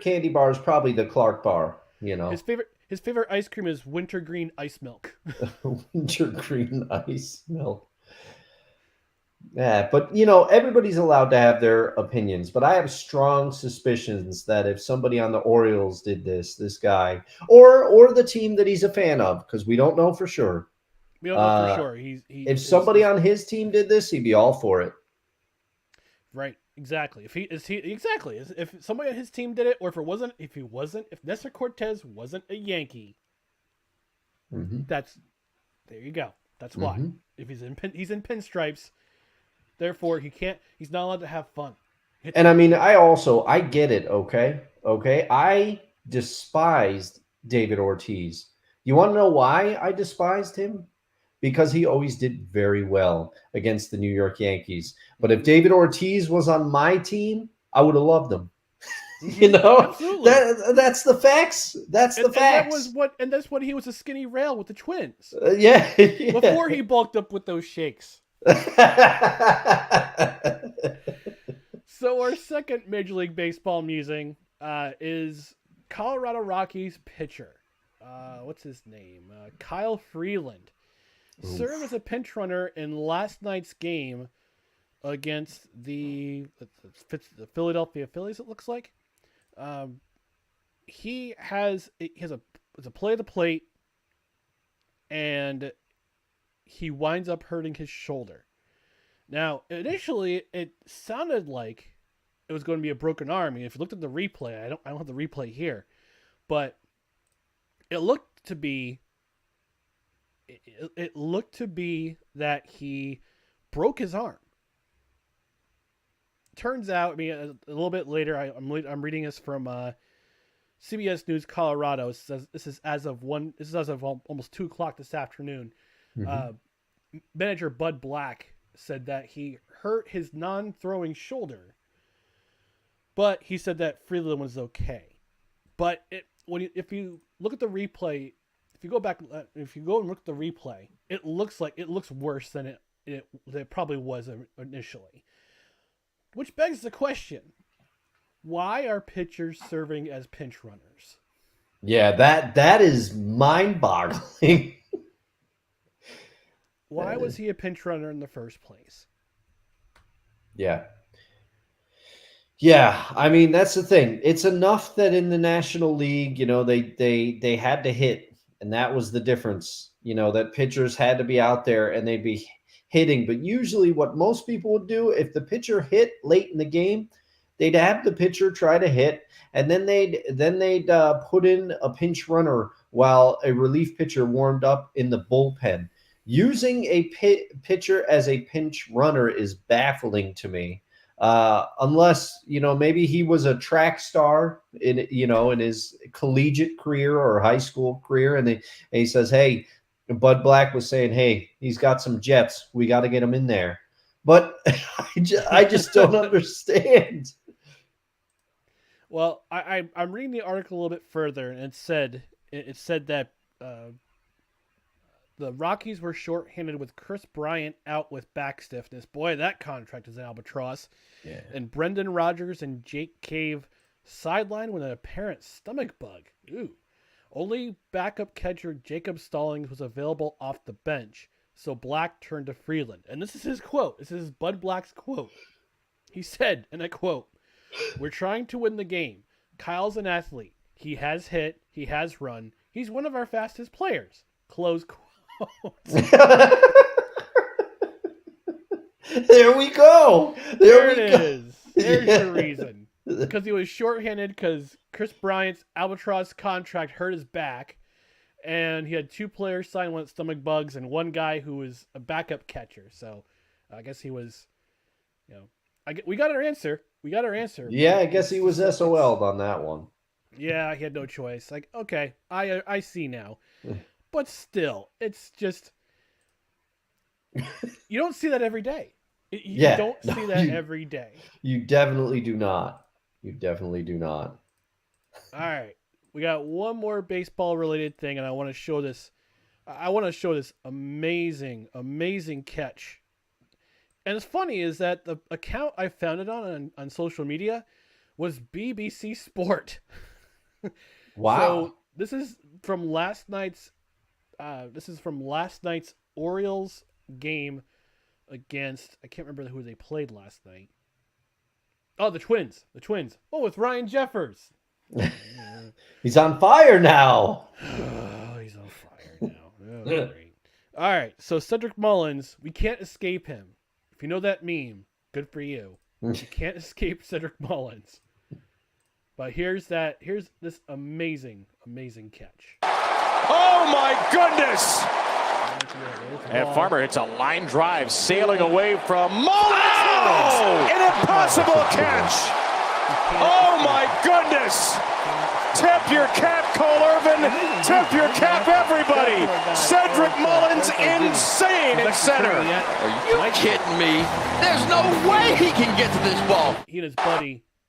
candy bar is probably the Clark bar, His favorite ice cream is wintergreen ice milk. Wintergreen ice milk. Yeah, but everybody's allowed to have their opinions. But I have strong suspicions that if somebody on the Orioles did this guy, or the team that he's a fan of, because we don't know for sure. We don't know for sure. If somebody on his team did this, he'd be all for it. Right. Exactly. If somebody on his team did it, or if Nestor Cortez wasn't a Yankee, there you go. That's why. If he's in pinstripes, therefore he's not allowed to have fun. And I mean, I get it. Okay. I despised David Ortiz. You want to know why I despised him? Because he always did very well against the New York Yankees. But if David Ortiz was on my team, I would have loved him. Absolutely. That's the facts. That's the facts. And that's when he was a skinny rail with the Twins. Yeah. Before he bulked up with those shakes. So our second Major League Baseball musing is Colorado Rockies pitcher. What's his name? Kyle Freeland. Served as a pinch runner in last night's game against the Philadelphia Phillies, it looks like. He has a play at the plate, and he winds up hurting his shoulder. Now, initially, it sounded like it was going to be a broken arm. I mean, if you looked at the replay, I don't have the replay here, but it looked to be that he broke his arm. Turns out, I mean, a little bit later, I'm reading this from CBS News Colorado. It says this is as of almost 2:00 this afternoon. Manager Bud Black said that he hurt his non-throwing shoulder, but he said that Freeland was okay. But if you look at the replay, if you go and look at the replay, it looks worse than it probably was initially. Which begs the question: why are pitchers serving as pinch runners? Yeah, that is mind-boggling. Why was he a pinch runner in the first place? Yeah. Yeah, I mean that's the thing. It's enough that in the National League, they had to hit, and that was the difference. That pitchers had to be out there and they'd be hitting. But usually, what most people would do if the pitcher hit late in the game, they'd have the pitcher try to hit, and then they'd put in a pinch runner while a relief pitcher warmed up in the bullpen. Using a pitcher as a pinch runner is baffling to me, unless maybe he was a track star in his collegiate career or high school career, and he says, "Hey," Bud Black was saying, "Hey, he's got some jets. We got to get him in there." But I just don't understand. Well, I'm reading the article a little bit further, and it said that the Rockies were shorthanded with Chris Bryant out with back stiffness. Boy, that contract is an albatross. Yeah. And Brendan Rodgers and Jake Cave sidelined with an apparent stomach bug. Ooh. Only backup catcher Jacob Stallings was available off the bench, so Black turned to Freeland. And this is his quote. This is Bud Black's quote. He said, and I quote, "We're trying to win the game. Kyle's an athlete. He has hit. He has run. He's one of our fastest players." Close quote. There we go. There it is. There's the reason. Because he was shorthanded because Chris Bryant's albatross contract hurt his back, and he had two players sign one with stomach bugs and one guy who was a backup catcher. So I guess he was, we got our answer. Yeah, I guess he was SOL'd on that one. Yeah, he had no choice. Like, okay, I see now. But still, it's just, you don't see that every day. You don't see that every day. You definitely do not. All right. We got one more baseball related thing, and I want to show this. I want to show this amazing, amazing catch. And it's funny is that the account I found it on social media was BBC Sport. Wow. So this is from last night's Orioles game against, I can't remember who they played last night. Oh, the Twins. Oh, with Ryan Jeffers. He's on fire now. Oh, he's on fire now. Oh, great. All right, so Cedric Mullins, we can't escape him. If you know that meme, good for you. You can't escape Cedric Mullins. But here's this amazing, amazing catch. Oh my goodness! And Farmer hits a line drive, sailing away from Mullins. Oh! An impossible catch! Oh my goodness! Tip your cap, Cole Irvin. Tip your cap, everybody. Cedric Mullins, insane at center. Are you kidding me? There's no way he can get to this ball. He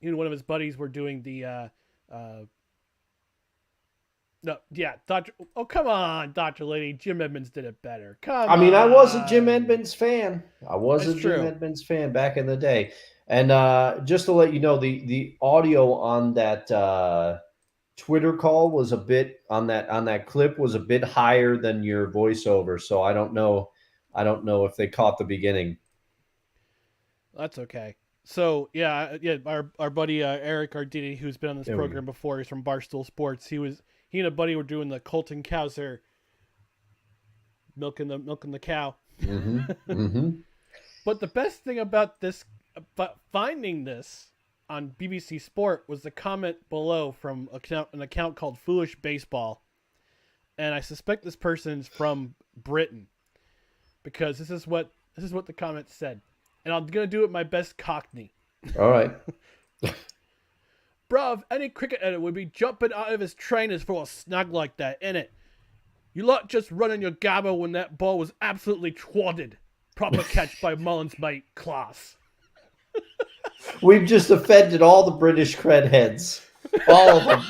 and one of his buddies were doing the Dr. Oh, come on, Dr. Lady. Jim Edmonds did it better. I was a Jim Edmonds fan. Jim Edmonds fan back in the day. And just to let you know, the audio on that Twitter call was a bit on that clip was a bit higher than your voiceover. So I don't know if they caught the beginning. That's okay. So our buddy Eric Arditi, who's been on this program before, he's from Barstool Sports. He and a buddy were doing the Colton Cowser milking the cow. Mm-hmm. Mm-hmm. But the best thing about finding this on BBC Sport was the comment below from an account called Foolish Baseball, and I suspect this person's from Britain because this is what the comment said, and I'm gonna do it my best Cockney. All right. Bruv, any cricket editor would be jumping out of his trainers for a snag like that, innit? You lot just running your gabba when that ball was absolutely twadded. Proper catch by Mullins, mate. Class. We've just offended all the British cred heads. All of them.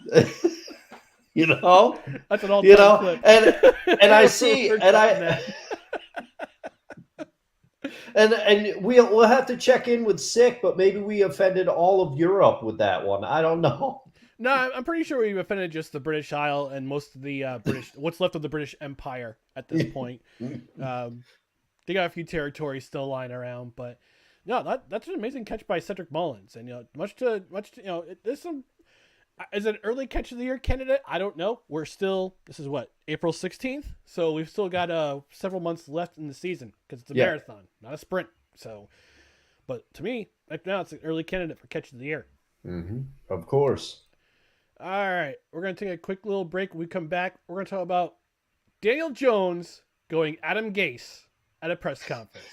That's an all-time clip. And I see, and we'll have to check in with Sick, but maybe we offended all of Europe with that one. I don't know. No, I'm pretty sure we've offended just the British Isle and most of the British, what's left of the British Empire at this point. They got a few territories still lying around, but No, that's an amazing catch by Cedric Mullins, and much to there's some. Is it an early catch of the year candidate? I don't know. This is what, April 16th, so we've still got several months left in the season because it's a marathon, not a sprint. So, but to me, right now it's an early candidate for catch of the year. Mm-hmm. Of course. All right, we're gonna take a quick little break. When we come back, we're gonna talk about Daniel Jones going Adam Gase at a press conference.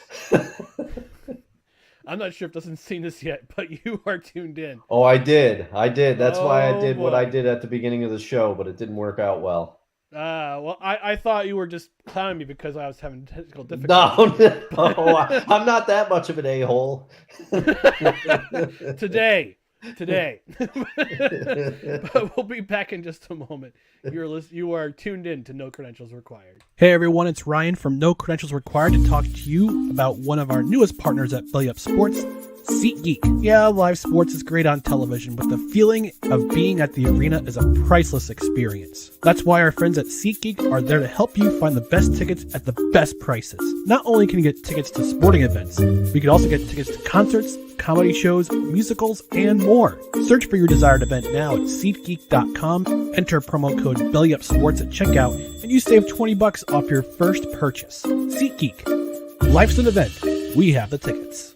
I'm not sure if Dustin's seen this yet, but you are tuned in. Oh, I did. That's why I did what I did at the beginning of the show, but it didn't work out well. Well, I thought you were just clowning me because I was having technical difficulties. No, I'm not that much of an a-hole. Today. But we'll be back in just a moment. You are tuned in to No Credentials Required. Hey everyone, it's Ryan from No Credentials Required to talk to you about one of our newest partners at Belly Up Sports, SeatGeek. Yeah, live sports is great on television, but the feeling of being at the arena is a priceless experience. That's why our friends at SeatGeek are there to help you find the best tickets at the best prices. Not only can you get tickets to sporting events, but you can also get tickets to concerts, comedy shows, musicals, and more. Search for your desired event now at SeatGeek.com, enter promo code BellyUpSports at checkout, and you save $20 off your first purchase. SeatGeek. Life's an event. We have the tickets.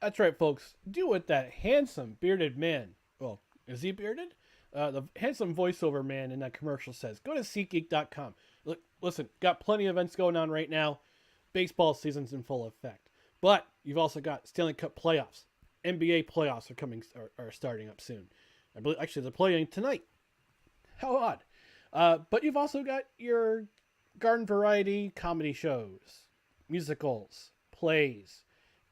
That's right, folks. Do what that handsome bearded man, well, is he bearded? The handsome voiceover man in that commercial says. Go to SeatGeek.com. Look, listen, got plenty of events going on right now. Baseball season's in full effect. But you've also got Stanley Cup playoffs. NBA playoffs are starting up soon. I believe actually they're playing tonight. How odd. But you've also got your garden variety comedy shows, musicals, plays,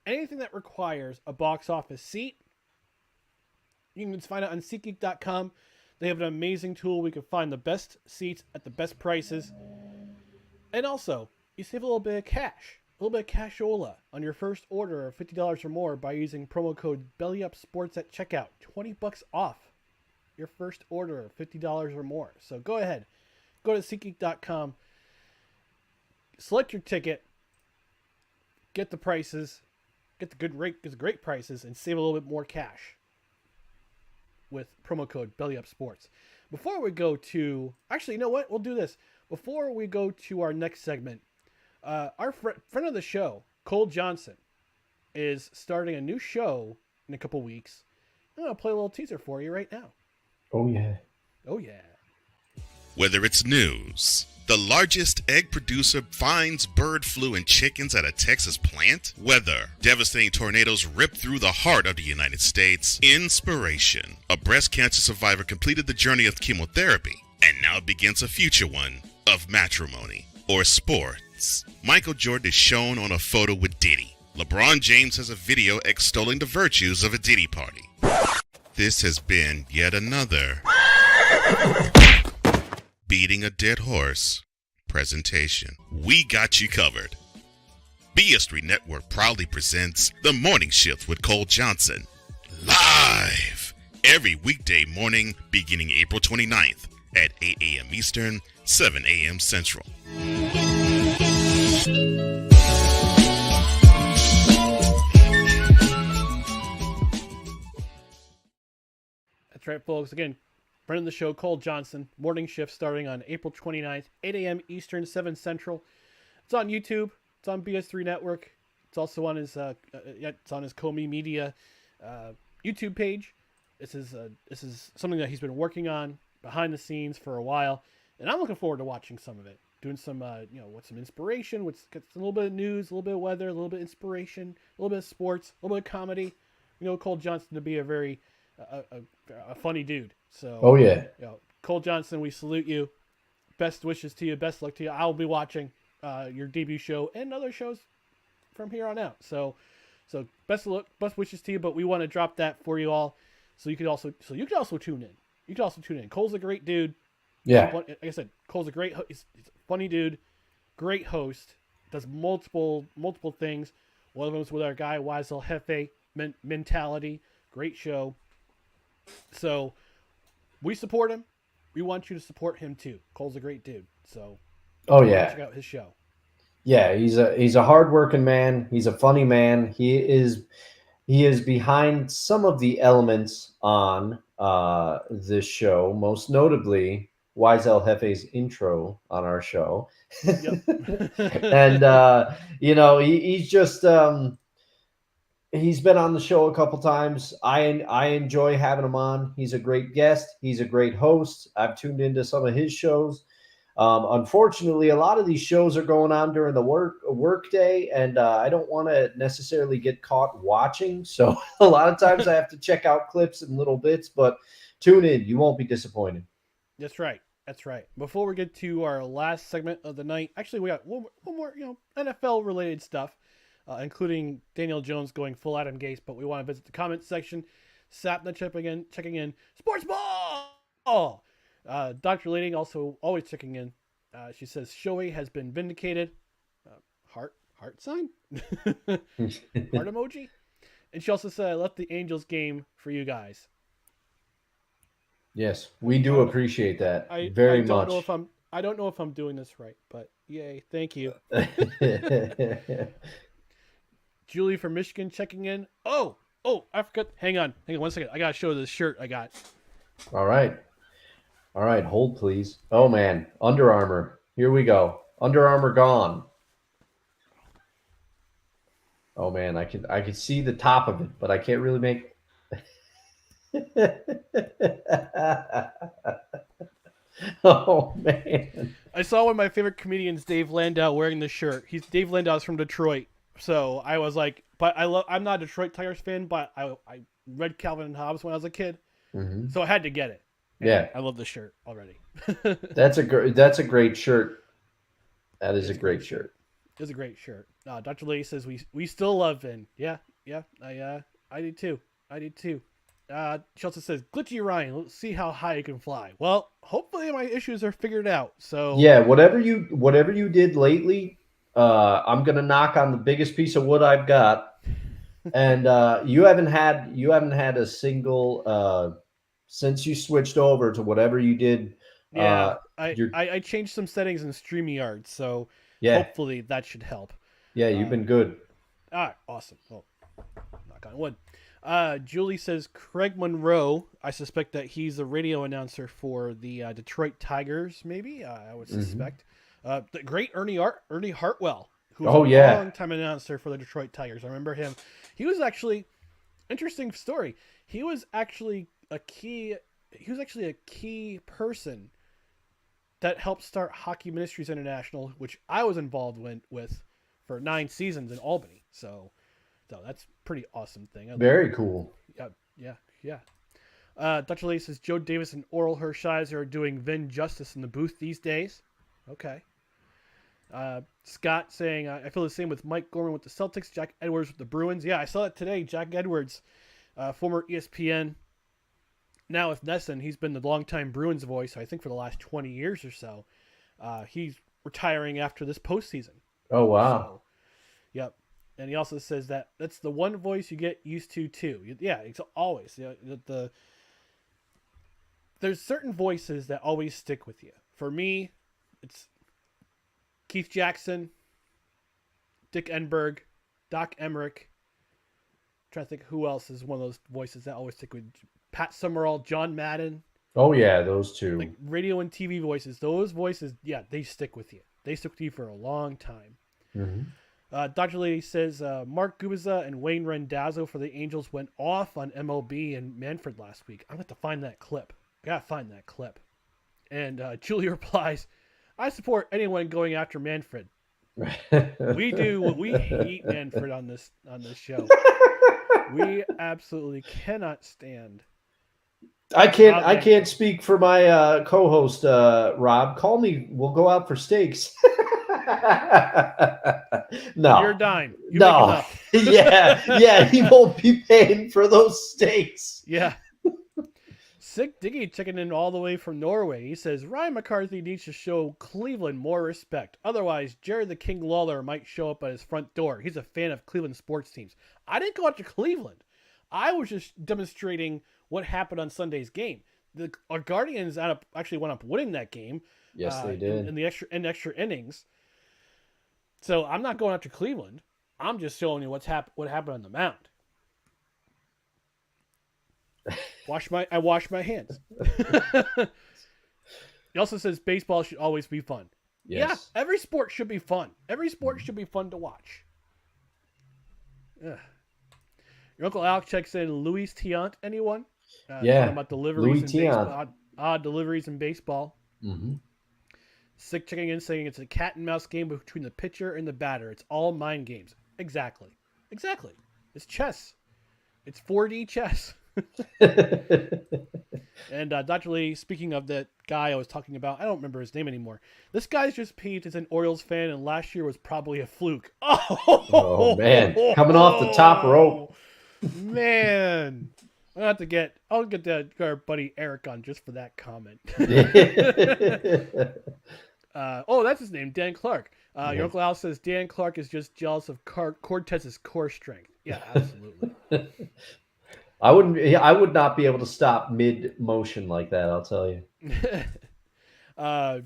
anything that requires a box office seat. You can just find it on SeatGeek.com. They have an amazing tool. We can find the best seats at the best prices. And also, you save a little bit of cash. A little bit of cashola on your first order of $50 or more by using promo code BellyUpSports at checkout. $20 off your first order of $50 or more. So go ahead. Go to SeatGeek.com. Select your ticket. Get the prices. Get the great prices and save a little bit more cash with promo code BellyUpSports. Before we go to... Actually, you know what? We'll do this. Before we go to our next segment, our friend of the show, Cole Johnson, is starting a new show in a couple weeks. I'm going to play a little teaser for you right now. Oh, yeah. Oh, yeah. Whether it's news, the largest egg producer finds bird flu in chickens at a Texas plant, weather, devastating tornadoes rip through the heart of the United States, inspiration, a breast cancer survivor completed the journey of chemotherapy, and now begins a future one of matrimony or sports. Michael Jordan is shown on a photo with Diddy. LeBron James has a video extolling the virtues of a Diddy party. This has been yet another beating a dead horse presentation. We got you covered. BS3 Network proudly presents The Morning Shift with Cole Johnson, live every weekday morning beginning April 29th at 8 a.m. Eastern, 7 a.m. Central. That's right, folks. Again, friend of the show, Cole Johnson. Morning shift starting on April 29th, 8 a.m. Eastern, 7 Central. It's on YouTube. It's on BS3 Network. It's also on his Comey Media YouTube page. This is something that he's been working on behind the scenes for a while, and I'm looking forward to watching some of it. Doing some with some inspiration, with a little bit of news, a little bit of weather, a little bit of inspiration, a little bit of sports, a little bit of comedy. Cole Johnson to be a very a funny dude. So, oh yeah, Cole Johnson, we salute you. Best wishes to you. Best luck to you. I'll be watching your debut show and other shows from here on out. So best wishes to you. But we want to drop that for you all, so you could also tune in. You can also tune in. Cole's a great dude. Yeah, like I said, Cole's a great. He's a funny dude, great host. Does multiple things. One of them is with our guy Wise El Jefe mentality. Great show. So we support him. We want you to support him too. Cole's a great dude. So oh yeah, check out his show. Yeah, he's a hardworking man. He's a funny man. He is behind some of the elements on this show, most notably Wise El Jefe's intro on our show. Yep. And he's just he's been on the show a couple times. I enjoy having him on. He's a great guest. He's a great host. I've tuned into some of his shows. Unfortunately, a lot of these shows are going on during the work day, and I don't want to necessarily get caught watching. So a lot of times I have to check out clips and little bits, but tune in. You won't be disappointed. That's right. That's right. Before we get to our last segment of the night, actually, we got one more, NFL related stuff, including Daniel Jones going full Adam Gase. But we want to visit the comments section. Sapna checking in. Sports ball. Dr. Lading also always checking in. She says Shohei has been vindicated. Heart sign, heart emoji. And she also said, "I left the Angels game for you guys." Yes, we do appreciate that very much. I don't know if I'm doing this right, but yay, thank you. Julie from Michigan checking in. Oh, I forgot. Hang on 1 second. I gotta show this shirt I got. All right, hold please. Oh man, Under Armour. Here we go. Under Armour gone. Oh man, I can see the top of it, but I can't really make. Oh man! I saw one of my favorite comedians, Dave Landau, wearing this shirt. Dave Landau's from Detroit, so I was like, but I'm not a Detroit Tigers fan, but I read Calvin and Hobbes when I was a kid, so I had to get it. And yeah, I love this shirt already. That's a great shirt. That is a great shirt. It's a great shirt. Dr. Lee says we still love Vin. Yeah, I do too. She also says, glitchy Ryan, let's see how high you can fly. Well, hopefully my issues are figured out. So yeah, whatever you did lately, I'm gonna knock on the biggest piece of wood I've got. And you haven't had a single since you switched over to whatever you did. Yeah, I changed some settings in StreamYard, so hopefully that should help. Yeah, you've been good. All right, awesome. Well, knock on wood. Julie says Craig Monroe. I suspect that he's the radio announcer for the Detroit Tigers. Maybe I would suspect. The great Ernie Hartwell, who was a long-time announcer for the Detroit Tigers. I remember him. He was actually interesting story. He was actually a key person that helped start Hockey Ministries International, which I was involved with for 9 seasons in Albany. So that's a pretty awesome thing. Very cool. Yeah. Dr. Lee says Joe Davis and Oral Hershiser are doing Vin justice in the booth these days. Okay. Scott saying, I feel the same with Mike Gorman with the Celtics, Jack Edwards with the Bruins. Yeah, I saw it today. Jack Edwards, former ESPN, now with Nesson. He's been the longtime Bruins voice, I think, for the last 20 years or so. He's retiring after this postseason. Oh, wow. So, yep. And he also says that's the one voice you get used to, too. Yeah, it's always. There's certain voices that always stick with you. For me, it's Keith Jackson, Dick Enberg, Doc Emmerich. I'm trying to think who else is one of those voices that always stick with Pat Summerall, John Madden. Oh, yeah, those two. Like radio and TV voices. Those voices, yeah, they stick with you. They stick with you for a long time. Mm-hmm. Dr. Lady says Mark Gubiza and Wayne Rendazzo for the Angels went off on MLB and Manfred last week. I'm going to have to find that clip. I got to find that clip. And Julie replies, I support anyone going after Manfred. We do. We hate Manfred on this show. We absolutely cannot stand. I can't speak for my co-host Rob. Call me. We'll go out for steaks. No, you're a dime. You no, yeah, he won't be paying for those steaks. Yeah. Sick Diggy checking in all the way from Norway. He says Ryan McCarthy needs to show Cleveland more respect. Otherwise, Jared the King Lawler might show up at his front door. He's a fan of Cleveland sports teams. I didn't go out to Cleveland. I was just demonstrating what happened on Sunday's game. Our Guardians actually went up winning that game. Yes, they did in the extra innings. So I'm not going after Cleveland. I'm just showing you what happened on the mound. I wash my hands. He also says baseball should always be fun. Yes. Yeah, every sport should be fun. Every sport should be fun to watch. Ugh. Your Uncle Alex checks in. Luis Tiant, anyone? Talking about deliveries in baseball. Odd deliveries in baseball. Mm-hmm. Sick checking in saying it's a cat and mouse game between the pitcher and the batter. It's all mind games. Exactly. It's chess. It's 4D chess. And Dr. Lee, speaking of that guy I was talking about, I don't remember his name anymore. This guy's just peeved as an Orioles fan, and last year was probably a fluke. Oh man, coming off the top rope. Man, I'll get our buddy Eric on just for that comment. That's his name, Dan Clark. Your Uncle Al says Dan Clark is just jealous of Cortez's core strength. Yeah, absolutely. I would not be able to stop mid motion like that. I'll tell you.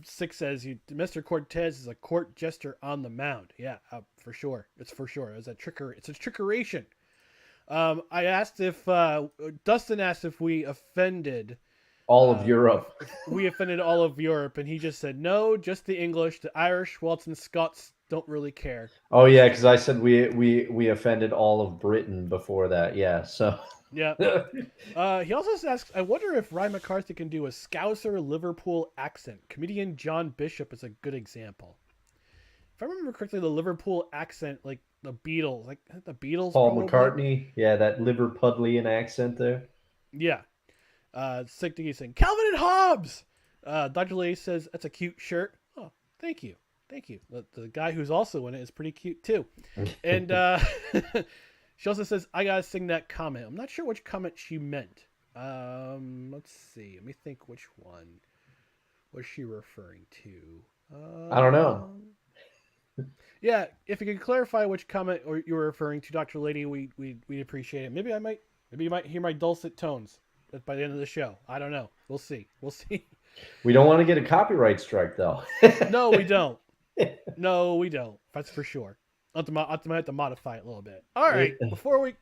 Six says Mr. Cortez is a court jester on the mound. Yeah, for sure. It's for sure. It's a trickeration. I asked if Dustin asked if we offended all of Europe. We offended all of Europe, and he just said no, just the English. The Irish, Welsh, and Scots don't really care. Oh yeah, because I said we offended all of Britain before that. Yeah, so. Yeah. He also asks, I wonder if Ryan McCarthy can do a Scouser Liverpool accent. Comedian John Bishop is a good example. If I remember correctly, the Liverpool accent, like the Beatles, Paul McCartney. Yeah, that Liverpudlian accent there. Yeah. Sick Diggy saying, Calvin and Hobbes! Dr. Lay says, that's a cute shirt. Oh, thank you. The guy who's also in it is pretty cute too. And she also says, I gotta sing that comment. I'm not sure which comment she meant. Let's see. Let me think which one was she referring to. I don't know. Yeah, if you could clarify which comment you were referring to, Dr. Lady, we'd appreciate it. Maybe you might hear my dulcet tones by the end of the show. I don't know. We'll see. We don't want to get a copyright strike, though. No, we don't. That's for sure. I have to modify it a little bit. All right. Before we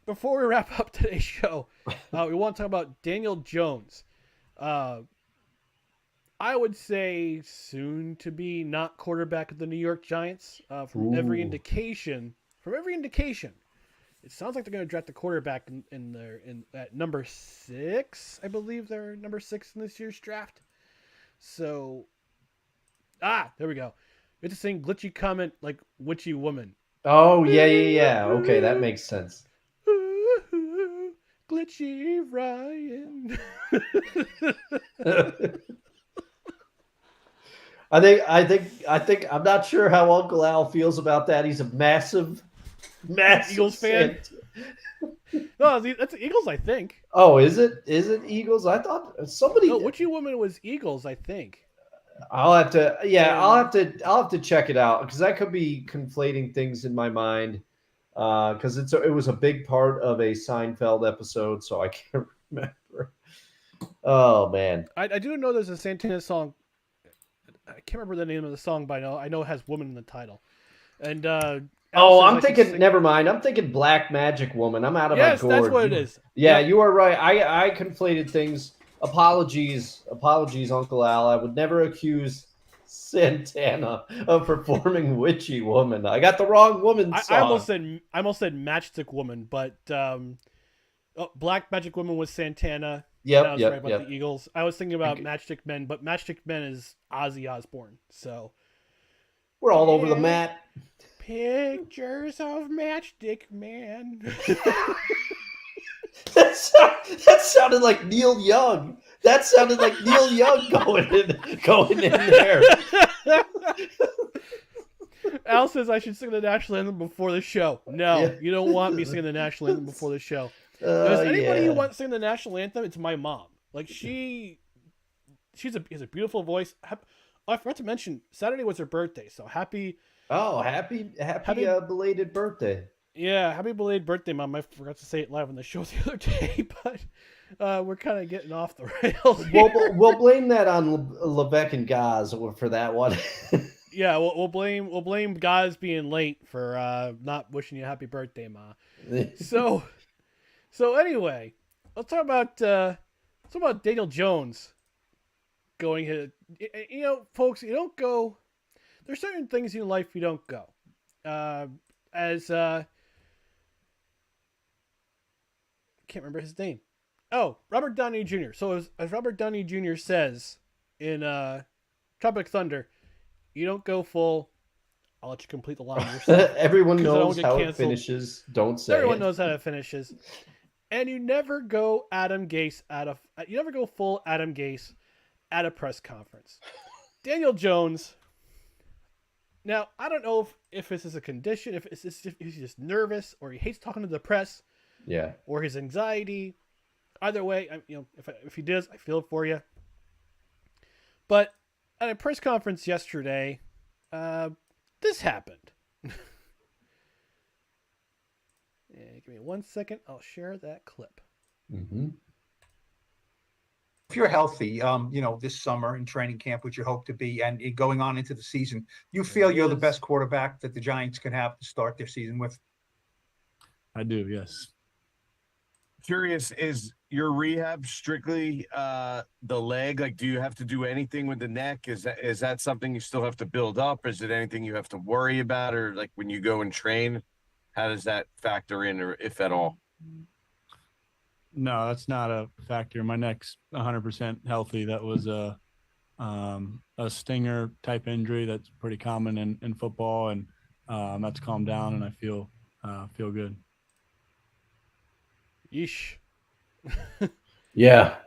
wrap up today's show, we want to talk about Daniel Jones. I would say soon to be not quarterback of the New York Giants. From every indication, it sounds like they're going to draft the quarterback at number 6. I believe they're number 6 in this year's draft. So, there we go. It's a sing glitchy comment like witchy woman. Oh, yeah. Okay, that makes sense. Glitchy Ryan. I think I'm not sure how Uncle Al feels about that. He's a massive Eagles fan. No, that's Eagles, I think. Oh, is it Eagles? I thought somebody. No, witchy woman was Eagles, I think. I'll have to check it out because I could be conflating things in my mind because it was a big part of a Seinfeld episode, so I can't remember. Oh man, I do know there's a Santana song. I can't remember the name of the song, but I know it has "woman" in the title. And I'm thinking. Never mind. I'm thinking Black Magic Woman. I'm out of my gourd. Yes, that's what it is. Yeah, you are right. I conflated things. Apologies, Uncle Al. I would never accuse Santana of performing Witchy Woman. I got the wrong woman song. I almost said Matchstick Woman, but Black Magic Woman was Santana. Yep, I was right about the Eagles. I was thinking about Matchstick Men, but Matchstick Men is Ozzy Osbourne. So we're all over the mat. Pictures of Matchstick Men. That sounded like Neil Young. That sounded like Neil Young going in there. Al says I should sing the national anthem before the show. No, you don't want me singing the national anthem before the show. Does anybody who wants to sing the national anthem? It's my mom. Like she has a beautiful voice. I forgot to mention Saturday was her birthday, so happy. Oh, happy belated birthday. Yeah, happy belated birthday, Mom. I forgot to say it live on the show the other day, but we're kind of getting off the rails. We'll blame that on Levesque and Gaz for that one. Yeah, we'll blame guys being late for not wishing you a happy birthday, Ma. So anyway, let's talk about Daniel Jones going here. You know, folks, you don't go. There's certain things in life you don't go. As can't remember his name. Oh, Robert Downey Jr. So as Robert Downey Jr. says in Tropic Thunder, you don't go full. I'll let you complete the line yourself. Everyone knows how it finishes. Don't say Everyone it. knows how it finishes. And you never go you never go full Adam Gase at a press conference. Daniel Jones. Now, I don't know if this is a condition, if he's just nervous or he hates talking to the press. Yeah. Or his anxiety. Either way, if he does, I feel it for you. But at a press conference yesterday, this happened. Give me 1 second. I'll share that clip. Mm-hmm. If you're healthy, this summer in training camp, which you hope to be, and going on into the season, you feel you're the best quarterback that the Giants can have to start their season with? I do, yes. Curious, is your rehab strictly the leg? Like, do you have to do anything with the neck? Is that something you still have to build up? Is it anything you have to worry about? Or like when you go and train, how does that factor in, or if at all? No, that's not a factor. My neck's 100% healthy. That was a stinger type injury that's pretty common in football, and that's calmed down, and I feel good. Yeesh. Yeah.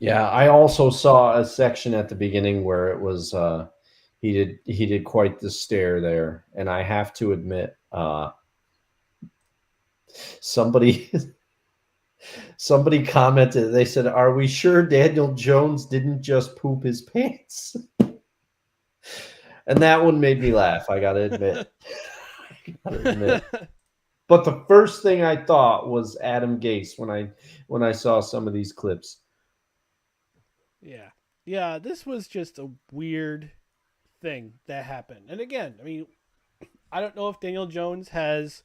I also saw a section at the beginning where it was he did quite the stare there, and I have to admit, somebody commented. They said, "Are we sure Daniel Jones didn't just poop his pants?" And that one made me laugh. I gotta admit. But the first thing I thought was Adam Gase when I saw some of these clips. Yeah. This was just a weird thing that happened. And again, I mean, I don't know if Daniel Jones if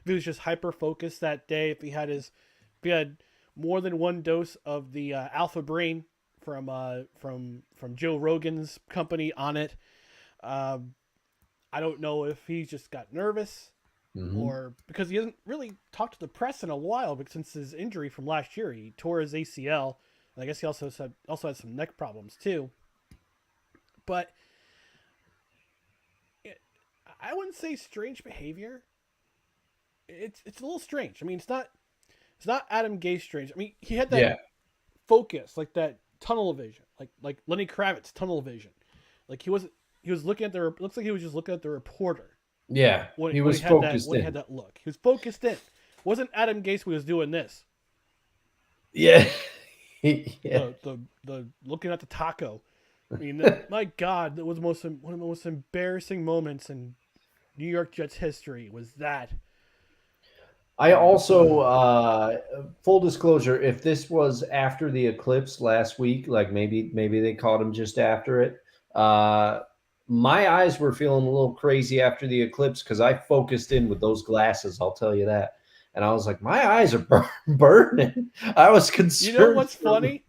he was just hyper focused that day, if he had more than one dose of the Alpha Brain from Joe Rogan's company on it. I don't know if he just got nervous. Mm-hmm. Or because he hasn't really talked to the press in a while, but since his injury from last year, he tore his ACL. And I guess he also had some neck problems too. But I wouldn't say strange behavior. It's a little strange. I mean, it's not Adam Gase strange. I mean, he had that focus, like that tunnel vision, like Lenny Kravitz tunnel vision. Like he was looking at looks like he was just looking at the reporter. Yeah, he was focused in. When he had that look. He was focused in. Wasn't Adam Gase who was doing this? Yeah. The looking at the taco. I mean, my God, that was one of the most embarrassing moments in New York Jets history was that. I also, full disclosure, if this was after the eclipse last week, like maybe they caught him just after it, my eyes were feeling a little crazy after the eclipse because I focused in with those glasses, I'll tell you that. And I was like, my eyes are burning. I was concerned. You know what's funny?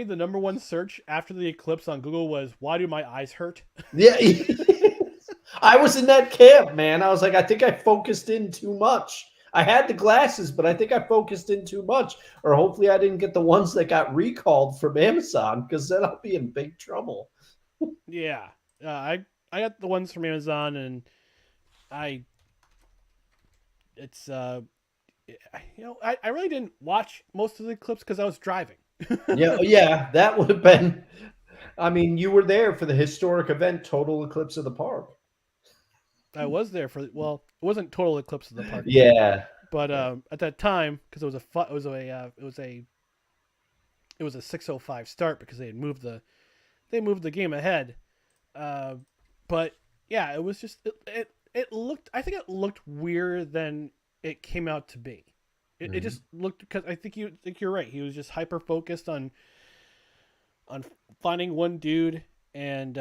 The number one search after the eclipse on Google was, why do my eyes hurt? Yeah. I was in that camp, man. I was like, I think I focused in too much. I had the glasses, but I think I focused in too much. Or hopefully I didn't get the ones that got recalled from Amazon, because then I'll be in big trouble. Yeah. I got the ones from Amazon, and I really didn't watch most of the clips because I was driving. yeah, that would have been. I mean, you were there for the historic event, Total Eclipse of the Park. I was there it wasn't Total Eclipse of the Park. Yeah, but at that time, because it was a 6:05 start because they moved the game ahead. But yeah, it was just it looked. I think it looked weirder than it came out to be. It just looked, because I think you're right. He was just hyper focused on finding one dude, and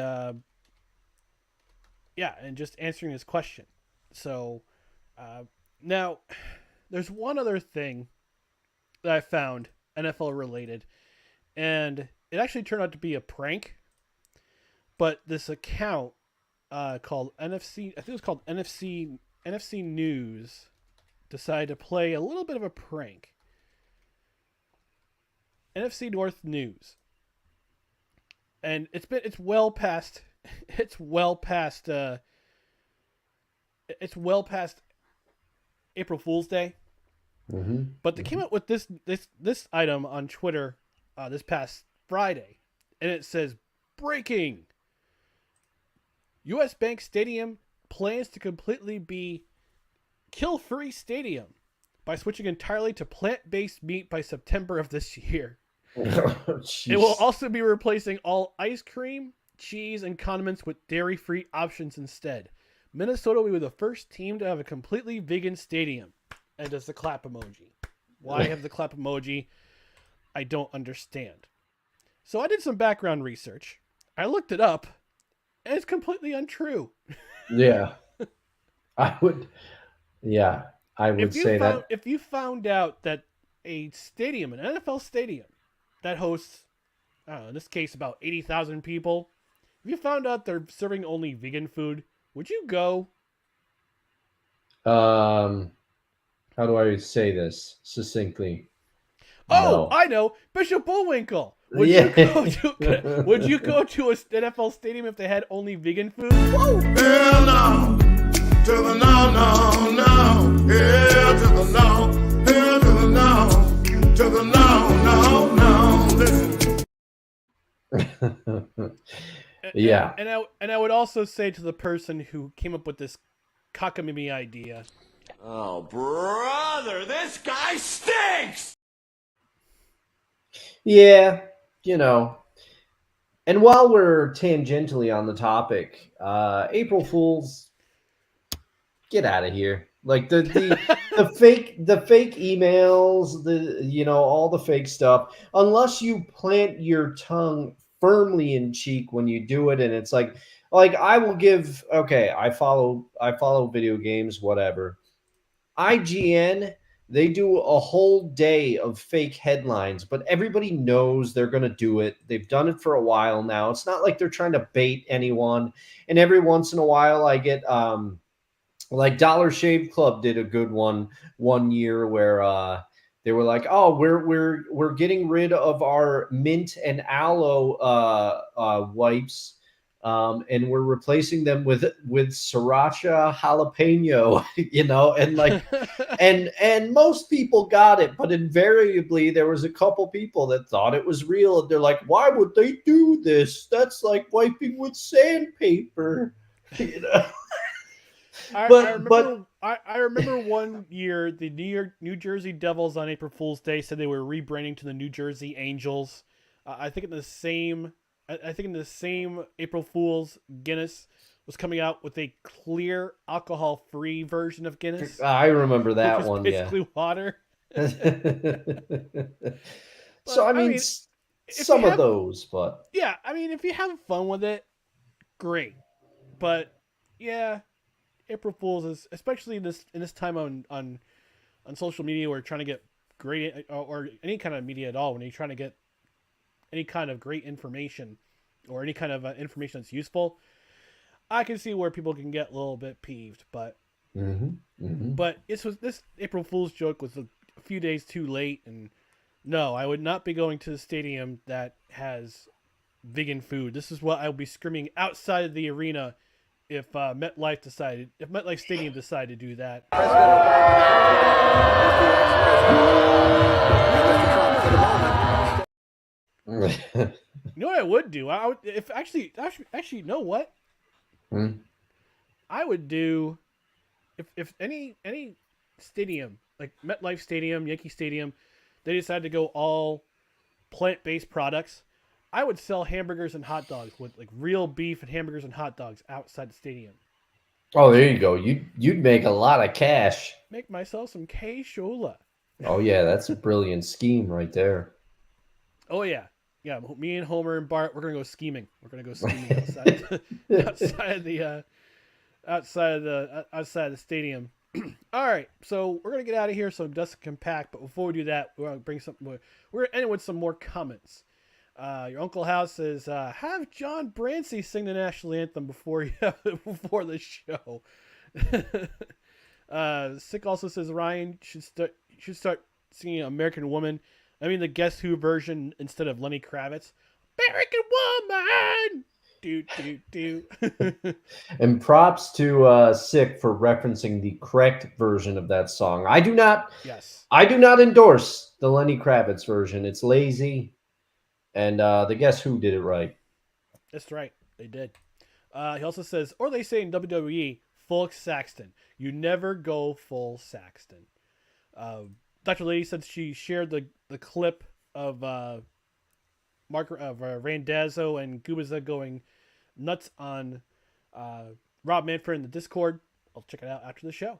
yeah, and just answering his question. So now there's one other thing that I found NFL related, and it actually turned out to be a prank. But this account called NFC, I think it was called NFC News, decided to play a little bit of a prank. NFC North News, and it's well past April Fool's Day. Mm-hmm. But they came up with this item on Twitter this past Friday, and it says, "Breaking: U.S. Bank Stadium plans to completely be kill-free stadium by switching entirely to plant-based meat by September of this year. It will also be replacing all ice cream, cheese, and condiments with dairy-free options instead. Minnesota will be the first team to have a completely vegan stadium." And does the clap emoji. Why have the clap emoji? I don't understand. So I did some background research. I looked it up, and it's completely untrue. Yeah. I would say that. If you found out that a stadium, an NFL stadium, that hosts, I don't know, in this case about 80,000 people, if you found out they're serving only vegan food, would you go? How do I say this succinctly? Oh, No. I know, Bishop Bullwinkle. Would you go to an NFL stadium if they had only vegan food? Whoa! Hell no, to the no, no, no. Hell to the no, hell to the no, to the no, no, no. Listen. Yeah. And I would also say to the person who came up with this cockamamie idea, oh, brother, this guy stinks! Yeah, and while we're tangentially on the topic, April Fools, get out of here. Like the fake emails, all the fake stuff, unless you plant your tongue firmly in cheek when you do it. And it's like I will give, okay, I follow video games, whatever. IGN, they do a whole day of fake headlines, but everybody knows they're going to do it. They've done it for a while now. It's not like they're trying to bait anyone. And every once in a while I get like Dollar Shave Club did a good one year where they were like, "Oh, we're getting rid of our mint and aloe wipes. And we're replacing them with sriracha jalapeno," and like, and most people got it, but invariably there was a couple people that thought it was real, and they're like, "Why would they do this? That's like wiping with sandpaper," I remember one year the New Jersey Devils on April Fool's Day said they were rebranding to the New Jersey Angels. I think in the same April Fool's, Guinness was coming out with a clear alcohol-free version of Guinness. I remember that which is one. basically water. So I mean some of those, but yeah, I mean, if you have fun with it, great. But yeah, April Fools is, especially in this time on social media, where you're trying to get great, or any kind of media at all, when you're trying to get any kind of great information or any kind of information that's useful, I can see where people can get a little bit peeved. But but this April Fool's joke was a few days too late, and no, I would not be going to the stadium that has vegan food. This is what I would be screaming outside of the arena if MetLife Stadium decided to do that. You know what I would do? I would, if actually, you know what? I would do if any stadium like MetLife Stadium, Yankee Stadium, they decided to go all plant-based products, I would sell hamburgers and hot dogs with like real beef and hamburgers and hot dogs outside the stadium. Oh, there you go. You'd make a lot of cash. Make myself some cashola. Oh yeah, that's a brilliant scheme right there. Oh yeah. Yeah, me and Homer and Bart, we're gonna go scheming. We're gonna go scheming outside outside of the stadium. All right, so we're gonna get out of here so Dustin can pack. But before we do that, we're gonna bring something. We're gonna end with some more comments. Your Uncle House says, "Have John Brancy sing the national anthem before the show." Sick also says Ryan should start singing American Woman. I mean the Guess Who version instead of Lenny Kravitz. American Woman. Do. And props to Sick for referencing the correct version of that song. I do not endorse the Lenny Kravitz version. It's lazy, and the Guess Who did it right. That's right, they did. He also says, or they say in WWE, full Saxton. You never go full Saxton. Dr. Lady said she shared the clip of Randazzo and Gubaza going nuts on Rob Manfred in the Discord. I'll check it out after the show.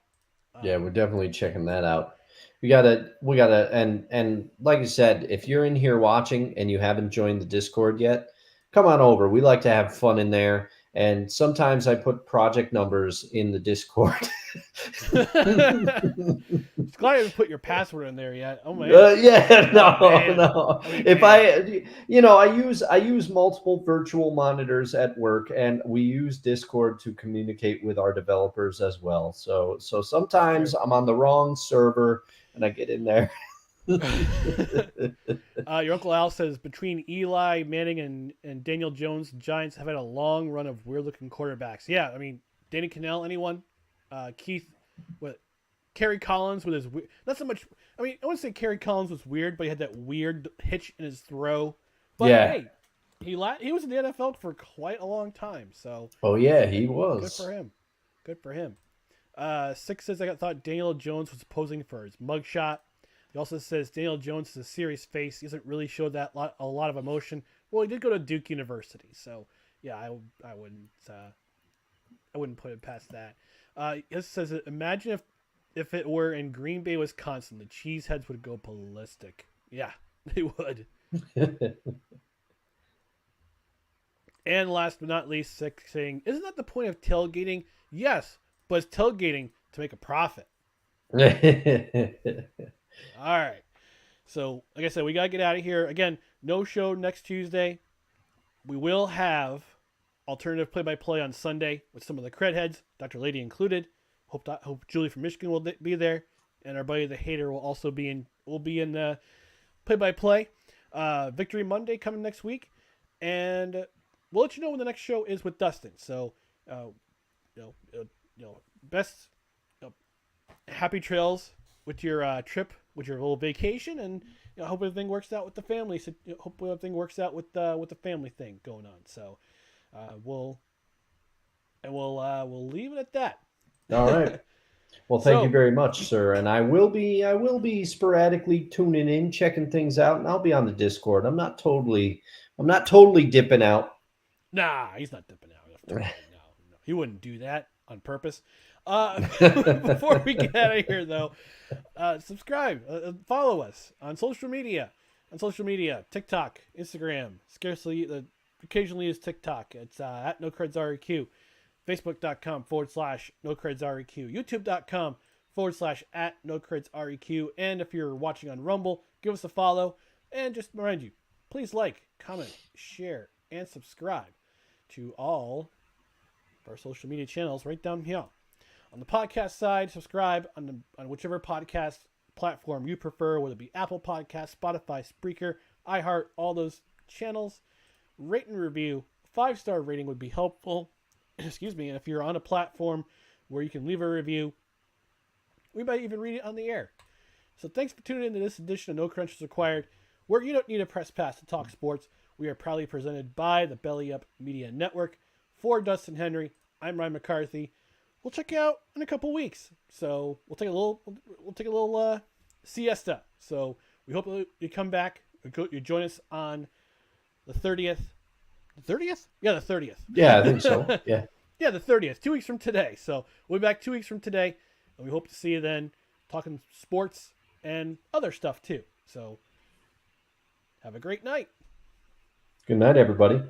Yeah, we're definitely checking that out. We gotta, and like you said, if you're in here watching and you haven't joined the Discord yet, come on over. We like to have fun in there. And sometimes I put project numbers in the Discord. It's glad I haven't put your password in there yet. Oh my! Yeah, no. If I use multiple virtual monitors at work, and we use Discord to communicate with our developers as well. So sometimes I'm on the wrong server and I get in there. Your Uncle Al says between Eli Manning and Daniel Jones, the Giants have had a long run of weird-looking quarterbacks. Yeah, I mean, Danny Cannell, anyone? Keith, Kerry Collins with his not so much. I mean, I wouldn't say Kerry Collins was weird, but he had that weird hitch in his throw. But hey, he was in the NFL for quite a long time. So he was. Good for him. Six says I thought Daniel Jones was posing for his mugshot. He also says Daniel Jones is a serious face. He hasn't really showed a lot of emotion. Well, he did go to Duke University, so yeah, I wouldn't put it past that. He says, imagine if it were in Green Bay, Wisconsin, the cheeseheads would go ballistic. Yeah, they would. And last but not least, Six saying, isn't that the point of tailgating? Yes, but it's tailgating to make a profit. All right. So, like I said, we got to get out of here. Again, no show next Tuesday. We will have alternative play-by-play on Sunday with some of the cred heads, Dr. Lady included. Hope Julie from Michigan will be there, and our buddy the Hater will also be in the play-by-play. Victory Monday coming next week, and we'll let you know when the next show is with Dustin. So, best happy trails with your trip, with your little vacation, and hope everything works out with the family. So hope everything works out with the family thing going on. So we'll leave it at that. All right. Well, thank you very much, sir. And I will be sporadically tuning in, checking things out, and I'll be on the Discord. I'm not totally dipping out. Nah, he's not dipping out. No, he wouldn't do that on purpose. Before we get out of here, though, subscribe, follow us on social media. TikTok, Instagram, occasionally use TikTok. It's at NoCredsREQ. Facebook.com/NoCredsREQ. YouTube.com/at NoCredsREQ. And if you're watching on Rumble, give us a follow. And just remind you, please like, comment, share, and subscribe to all of our social media channels right down here. On the podcast side, subscribe on whichever podcast platform you prefer, whether it be Apple Podcasts, Spotify, Spreaker, iHeart, all those channels. Rate and review. 5-star rating would be helpful. Excuse me. And if you're on a platform where you can leave a review, we might even read it on the air. So thanks for tuning in to this edition of No Crunches Required, where you don't need a press pass to talk sports. We are proudly presented by the Belly Up Media Network. For Dustin Henry, I'm Ryan McCarthy. We'll check you out in a couple weeks. So we'll take a little siesta. So we hope you come back. You join us on the 30th. The 30th? Yeah, the 30th. Yeah, I think so. Yeah. Yeah, the 30th. 2 weeks from today. So we'll be back 2 weeks from today, and we hope to see you then, talking sports and other stuff too. So have a great night. Good night, everybody.